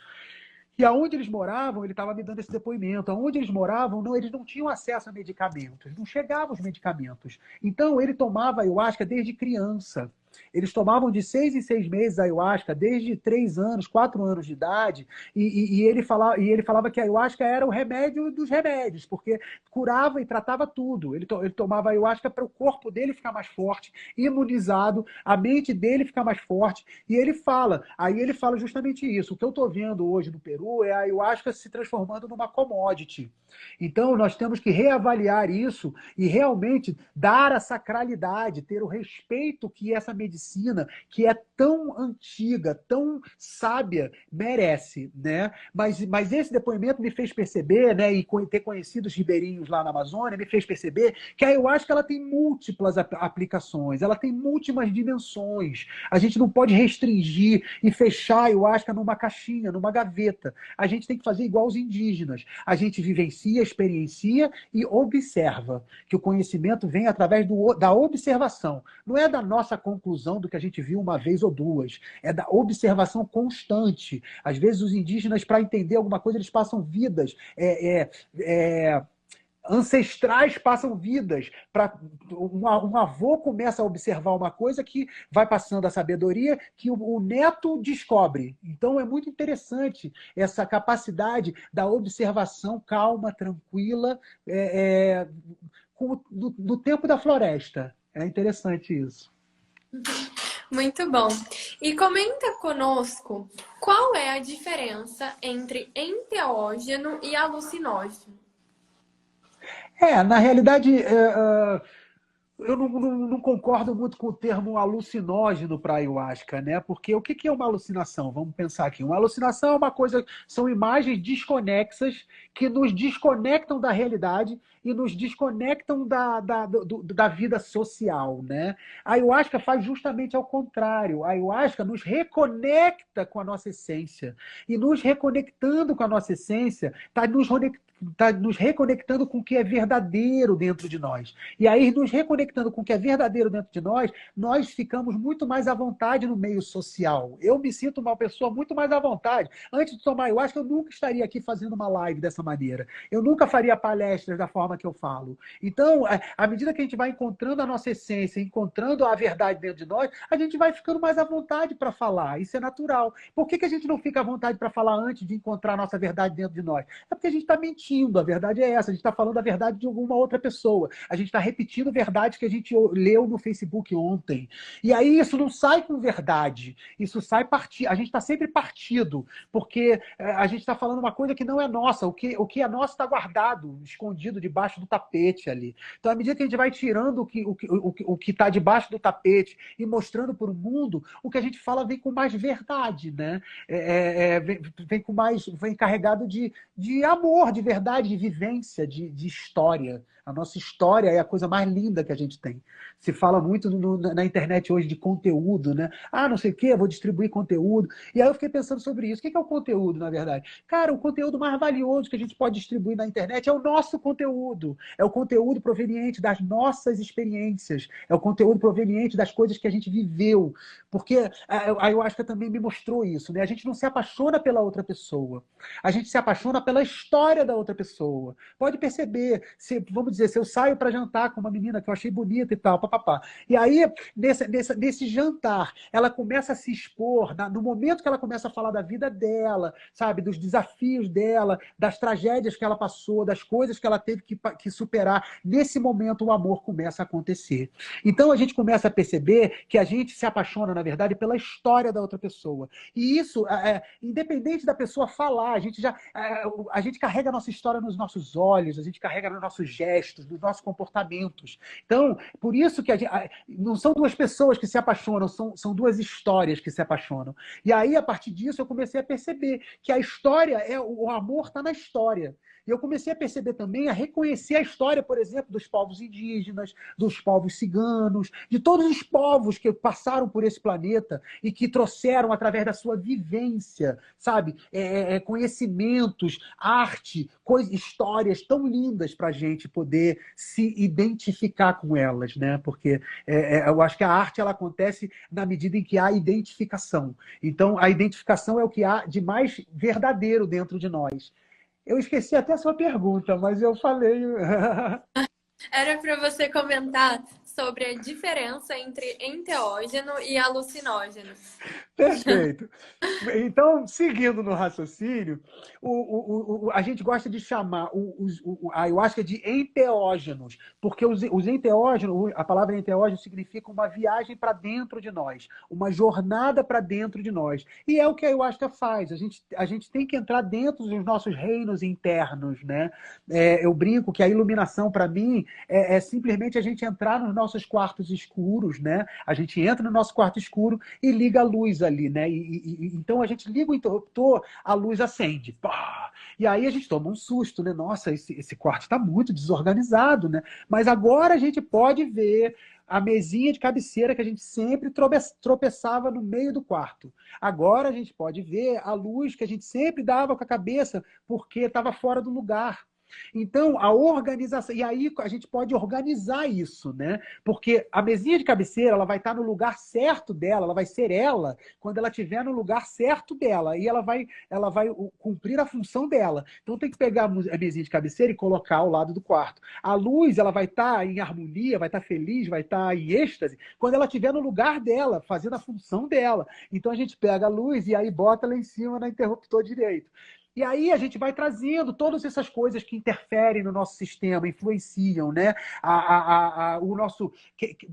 E aonde eles moravam, ele estava me dando esse depoimento, aonde eles moravam, não, eles não tinham acesso a medicamentos, não chegavam os medicamentos. Então, ele tomava ayahuasca desde criança. Eles tomavam de 6 em 6 meses a ayahuasca, desde 3 anos, 4 anos de idade, e ele falava que a ayahuasca era o remédio dos remédios, porque curava e tratava tudo. Ele tomava ayahuasca para o corpo dele ficar mais forte, imunizado, a mente dele ficar mais forte, e aí ele fala justamente isso. O que eu estou vendo hoje no Peru é a ayahuasca se transformando numa commodity. Então, nós temos que reavaliar isso e realmente dar a sacralidade, ter o respeito que essa medicina, que é tão antiga, tão sábia, merece, né? Mas esse depoimento me fez perceber, né, e ter conhecido os ribeirinhos lá na Amazônia, me fez perceber que a ayahuasca ela tem múltiplas aplicações, ela tem múltiplas dimensões. A gente não pode restringir e fechar a ayahuasca numa caixinha, numa gaveta. A gente tem que fazer igual os indígenas. A gente vivencia, experiencia e observa. Que o conhecimento vem através da observação. Não é da nossa conclusão do que a gente viu uma vez ou duas. É da observação constante. Às vezes os indígenas, para entender alguma coisa, eles passam vidas. Ancestrais passam vidas. Um avô começa a observar uma coisa que vai passando a sabedoria que o neto descobre. Então é muito interessante essa capacidade da observação calma, tranquila, no tempo da floresta. É interessante isso. Muito bom. E comenta conosco qual é a diferença entre enteógeno e alucinógeno. Na realidade, eu não concordo muito com o termo alucinógeno para ayahuasca, né? Porque o que é uma alucinação? Vamos pensar aqui. Uma alucinação é uma coisa, são imagens desconexas que nos desconectam da realidade e nos desconectam da vida social, né? A ayahuasca faz justamente ao contrário. A ayahuasca nos reconecta com a nossa essência. E nos reconectando com a nossa essência, está nos reconectando com o que é verdadeiro dentro de nós. E aí, nos reconectando com o que é verdadeiro dentro de nós, nós ficamos muito mais à vontade no meio social. Eu me sinto uma pessoa muito mais à vontade. Antes de tomar ayahuasca, eu nunca estaria aqui fazendo uma live dessa maneira. Eu nunca faria palestras da forma que eu falo. Então, à medida que a gente vai encontrando a nossa essência, encontrando a verdade dentro de nós, a gente vai ficando mais à vontade para falar. Isso é natural. Por que a gente não fica à vontade para falar antes de encontrar a nossa verdade dentro de nós? É porque a gente está mentindo. A verdade é essa, a gente está falando a verdade de alguma outra pessoa. A gente está repetindo verdades que a gente leu no Facebook ontem. E aí isso não sai com verdade, isso sai partido. A gente está sempre partido, porque a gente está falando uma coisa que não é nossa. O que é nosso está guardado, escondido debaixo do tapete ali. Então, à medida que a gente vai tirando o que está debaixo do tapete e mostrando para o mundo, o que a gente fala vem com mais verdade, né? Vem carregado de amor, de verdade, de vivência, de história. A nossa história é a coisa mais linda que a gente tem. Se fala muito na internet hoje de conteúdo, né? Não sei o quê, vou distribuir conteúdo. E aí eu fiquei pensando sobre isso. O que é o conteúdo, na verdade? Cara, o conteúdo mais valioso que a gente pode distribuir na internet é o nosso conteúdo. É o conteúdo proveniente das nossas experiências. É o conteúdo proveniente das coisas que a gente viveu. Porque a ayahuasca também me mostrou isso, né? A gente não se apaixona pela outra pessoa. A gente se apaixona pela história da outra pessoa. Pode perceber, vamos dizer, se eu saio para jantar com uma menina que eu achei bonita e tal, papapá. E aí, nesse jantar, ela começa a se expor, no momento que ela começa a falar da vida dela, sabe, dos desafios dela, das tragédias que ela passou, das coisas que ela teve que superar, nesse momento o amor começa a acontecer. Então a gente começa a perceber que a gente se apaixona, na verdade, pela história da outra pessoa. E isso, independente da pessoa falar, a gente carrega a nossa história nos nossos olhos, a gente carrega nos nossos gestos, gestos, dos nossos comportamentos. Então, por isso que não são duas pessoas que se apaixonam, são duas histórias que se apaixonam. E aí, a partir disso, eu comecei a perceber que a história, o amor está na história. E eu comecei a perceber também, a reconhecer a história, por exemplo, dos povos indígenas, dos povos ciganos, de todos os povos que passaram por esse planeta e que trouxeram, através da sua vivência, sabe, conhecimentos, arte, histórias tão lindas para a gente poder se identificar com elas, né? Porque eu acho que a arte ela acontece na medida em que há identificação. Então, a identificação é o que há de mais verdadeiro dentro de nós. Eu esqueci até a sua pergunta, mas eu falei. Era para você comentar sobre a diferença entre enteógeno e alucinógeno. Perfeito. Então, seguindo no raciocínio, a gente gosta de chamar a ayahuasca de enteógenos, porque os enteógenos, a palavra enteógeno significa uma viagem para dentro de nós, uma jornada para dentro de nós. E é o que a ayahuasca faz. A gente tem que entrar dentro dos nossos reinos internos, né? Eu brinco que a iluminação, para mim, é simplesmente a gente entrar nos nossos quartos escuros, né? A gente entra no nosso quarto escuro e liga a luz ali, né? Então a gente liga o interruptor, a luz acende. Pá! E aí a gente toma um susto, né? Nossa, esse quarto está muito desorganizado, né? Mas agora a gente pode ver a mesinha de cabeceira que a gente sempre tropeçava no meio do quarto. Agora a gente pode ver a luz que a gente sempre dava com a cabeça porque estava fora do lugar. Então, a organização... E aí a gente pode organizar isso, né? Porque a mesinha de cabeceira, ela vai estar no lugar certo dela, ela vai ser ela quando ela estiver no lugar certo dela. E ela vai cumprir a função dela. Então, tem que pegar a mesinha de cabeceira e colocar ao lado do quarto. A luz, ela vai estar em harmonia, vai estar feliz, vai estar em êxtase, quando ela estiver no lugar dela, fazendo a função dela. Então, a gente pega a luz e aí bota lá em cima no interruptor direito. E aí a gente vai trazendo todas essas coisas que interferem no nosso sistema, influenciam, né? O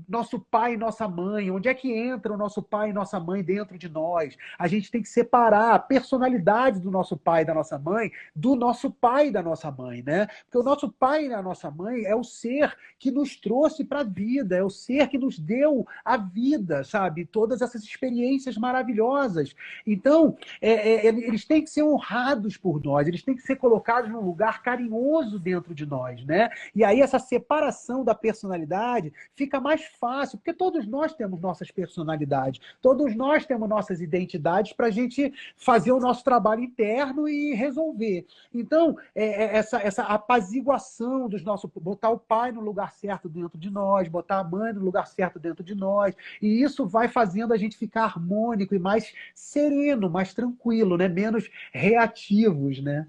nosso pai e nossa mãe, onde é que entra o nosso pai e nossa mãe dentro de nós? A gente tem que separar a personalidade do nosso pai e da nossa mãe do nosso pai e da nossa mãe, né? Porque o nosso pai e a nossa mãe é o ser que nos trouxe para a vida, é o ser que nos deu a vida, sabe? Todas essas experiências maravilhosas. Então, eles têm que ser honrados por nós, eles têm que ser colocados num lugar carinhoso dentro de nós, né? E aí essa separação da personalidade fica mais fácil, porque todos nós temos nossas personalidades, todos nós temos nossas identidades para a gente fazer o nosso trabalho interno e resolver. Então, essa apaziguação dos nossos... botar o pai no lugar certo dentro de nós, botar a mãe no lugar certo dentro de nós, e isso vai fazendo a gente ficar harmônico e mais sereno, mais tranquilo, né? Menos reativo, né?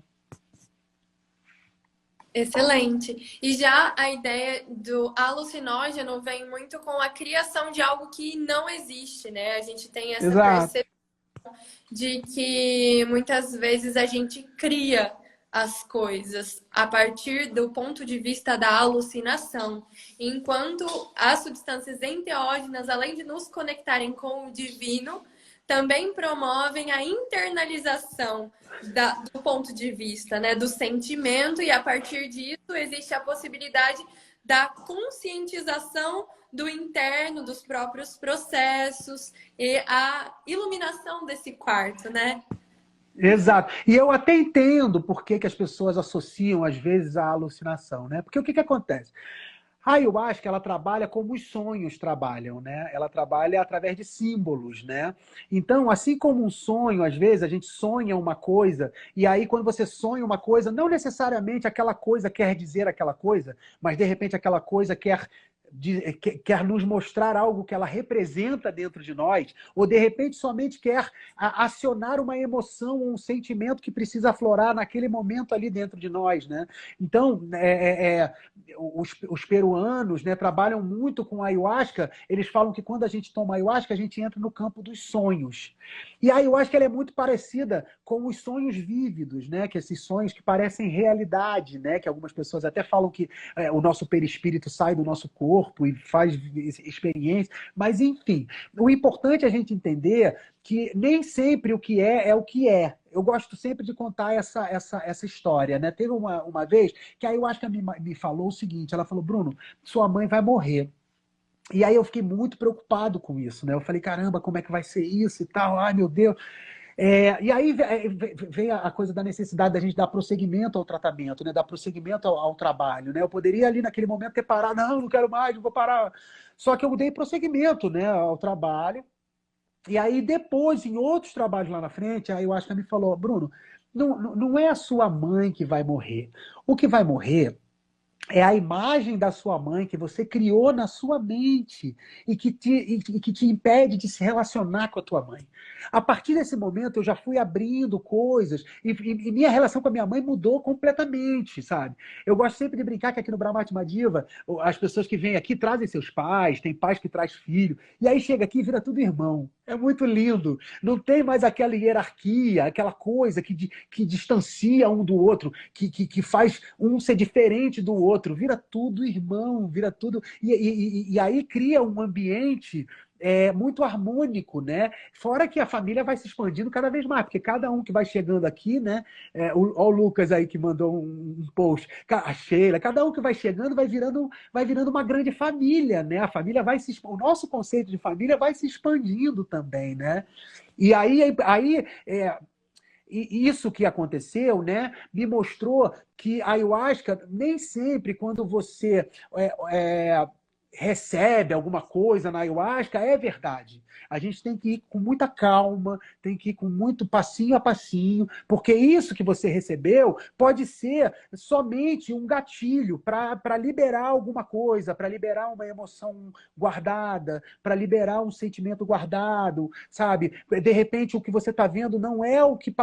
Excelente. E já a ideia do alucinógeno vem muito com a criação de algo que não existe, né? A gente tem essa percepção de que muitas vezes a gente cria as coisas a partir do ponto de vista da alucinação. Enquanto as substâncias enteógenas, além de nos conectarem com o divino, também promovem a internalização do ponto de vista, né, do sentimento, e a partir disso existe a possibilidade da conscientização do interno, dos próprios processos e a iluminação desse quarto, né? Exato. E eu até entendo por que as pessoas associam, às vezes, a alucinação, né? Porque o que acontece? A ayahuasca, ela trabalha como os sonhos trabalham, né? Ela trabalha através de símbolos, né? Então, assim como um sonho, às vezes, a gente sonha uma coisa, e aí quando você sonha uma coisa, não necessariamente aquela coisa quer dizer aquela coisa, mas de repente aquela coisa quer nos mostrar algo que ela representa dentro de nós, ou de repente somente quer acionar uma emoção ou um sentimento que precisa aflorar naquele momento ali dentro de nós, né? Então, os peruanos, né, trabalham muito com a ayahuasca. Eles falam que quando a gente toma ayahuasca, a gente entra no campo dos sonhos. E a ayahuasca ela é muito parecida com os sonhos vívidos, né? Que esses sonhos que parecem realidade, né? Que algumas pessoas até falam que o nosso perispírito sai do nosso corpo, corpo e faz experiência, mas enfim, o importante é a gente entender que nem sempre o que é o que é. Eu gosto sempre de contar essa história, né? Teve uma vez que a ayahuasca me falou o seguinte, ela falou, Bruno, sua mãe vai morrer. E aí eu fiquei muito preocupado com isso, né? Eu falei, caramba, como é que vai ser isso e tal? Ai, meu Deus. E aí vem a coisa da necessidade da gente dar prosseguimento ao tratamento, né? Dar prosseguimento ao trabalho, né? Eu poderia ali naquele momento ter parado, não quero mais, não vou parar. Só que eu dei prosseguimento, né, ao trabalho. E aí depois, em outros trabalhos lá na frente, aí eu acho que ela me falou, Bruno, não é a sua mãe que vai morrer. O que vai morrer é a imagem da sua mãe que você criou na sua mente e que te impede de se relacionar com a tua mãe. A partir desse momento, eu já fui abrindo coisas e minha relação com a minha mãe mudou completamente, sabe? Eu gosto sempre de brincar que aqui no Brahma Diva, as pessoas que vêm aqui trazem seus pais, tem pais que traz filho, e aí chega aqui e vira tudo irmão. É muito lindo. Não tem mais aquela hierarquia, aquela coisa que distancia um do outro, que faz um ser diferente do outro. Vira tudo irmão, vira tudo. E aí cria um ambiente muito harmônico, né? Fora que a família vai se expandindo cada vez mais, porque cada um que vai chegando aqui, né? O Lucas aí que mandou um post, a Sheila, cada um que vai chegando vai virando uma grande família, né? A família o nosso conceito de família vai se expandindo também, né? E e isso que aconteceu, né, me mostrou que a ayahuasca, nem sempre quando você recebe alguma coisa na ayahuasca, é verdade. A gente tem que ir com muita calma, tem que ir com muito passinho a passinho, porque isso que você recebeu pode ser somente um gatilho para liberar alguma coisa, para liberar uma emoção guardada, para liberar um sentimento guardado, sabe? De repente o que você está vendo não é o que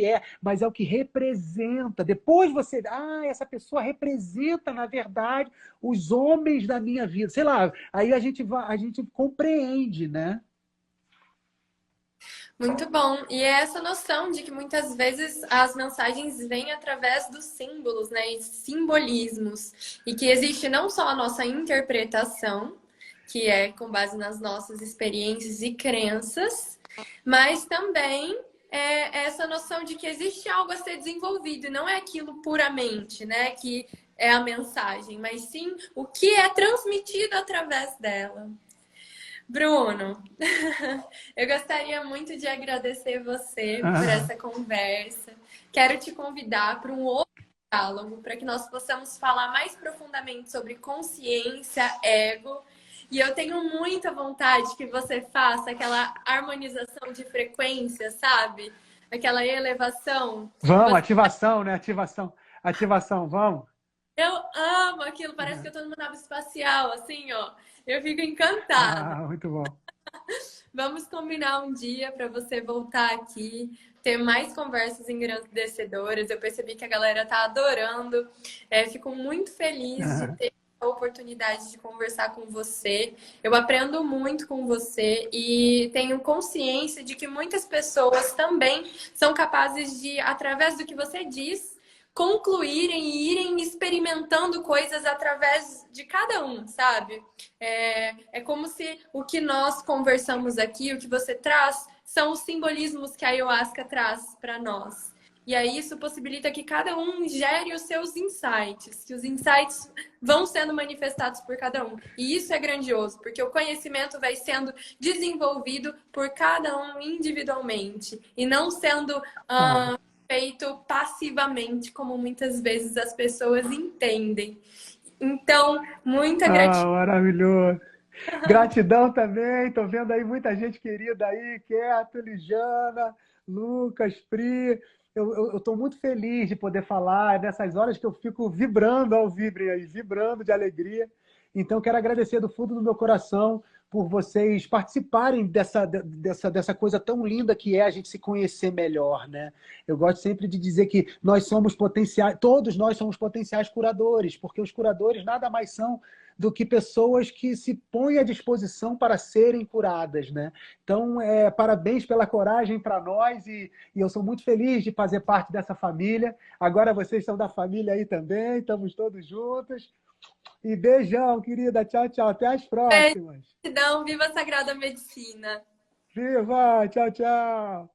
é, mas é o que representa. Depois você, essa pessoa representa na verdade os homens da minha vida, sei lá, aí a gente compreende, né? Muito bom. E é essa noção de que muitas vezes as mensagens vêm através dos símbolos, né? E simbolismos. E que existe não só a nossa interpretação, que é com base nas nossas experiências e crenças, mas também essa noção de que existe algo a ser desenvolvido, e não é aquilo puramente, né? Que é a mensagem, mas sim o que é transmitido através dela. Bruno, eu gostaria muito de agradecer você por essa conversa. Quero te convidar para um outro diálogo, para que nós possamos falar mais profundamente sobre consciência, ego. E eu tenho muita vontade que você faça aquela harmonização de frequência, sabe? Aquela elevação. Vamos, ativação, né? Ativação, vamos. Eu amo aquilo, parece que eu tô numa nave espacial, assim, ó. Eu fico encantada. Muito bom. Vamos combinar um dia para você voltar aqui, ter mais conversas engrandecedoras. Eu percebi que a galera tá adorando. Fico muito feliz de ter a oportunidade de conversar com você. Eu aprendo muito com você e tenho consciência de que muitas pessoas também são capazes de, através do que você diz, concluírem e irem experimentando coisas através de cada um, sabe? É como se o que nós conversamos aqui, o que você traz, são os simbolismos que a ayahuasca traz para nós. E aí isso possibilita que cada um gere os seus insights, que os insights vão sendo manifestados por cada um. E isso é grandioso, porque o conhecimento vai sendo desenvolvido por cada um individualmente e não sendo feito passivamente, como muitas vezes as pessoas entendem. Então, muita gratidão. Maravilhoso. Gratidão também. Tô vendo aí muita gente querida aí, Keto, Lijana, Lucas, Pri. Eu estou muito feliz de poder falar nessas horas que eu fico vibrando ao vibre aí, vibrando de alegria. Então, quero agradecer do fundo do meu coração por vocês participarem dessa coisa tão linda que é a gente se conhecer melhor, né? Eu gosto sempre de dizer que nós somos potenciais, todos nós somos potenciais curadores, porque os curadores nada mais são do que pessoas que se põem à disposição para serem curadas, né? Então, parabéns pela coragem para nós e eu sou muito feliz de fazer parte dessa família. Agora vocês são da família aí também, estamos todos juntos. E beijão, querida. Tchau, tchau. Até as próximas. Gratidão, viva a Sagrada Medicina! Viva! Tchau, tchau.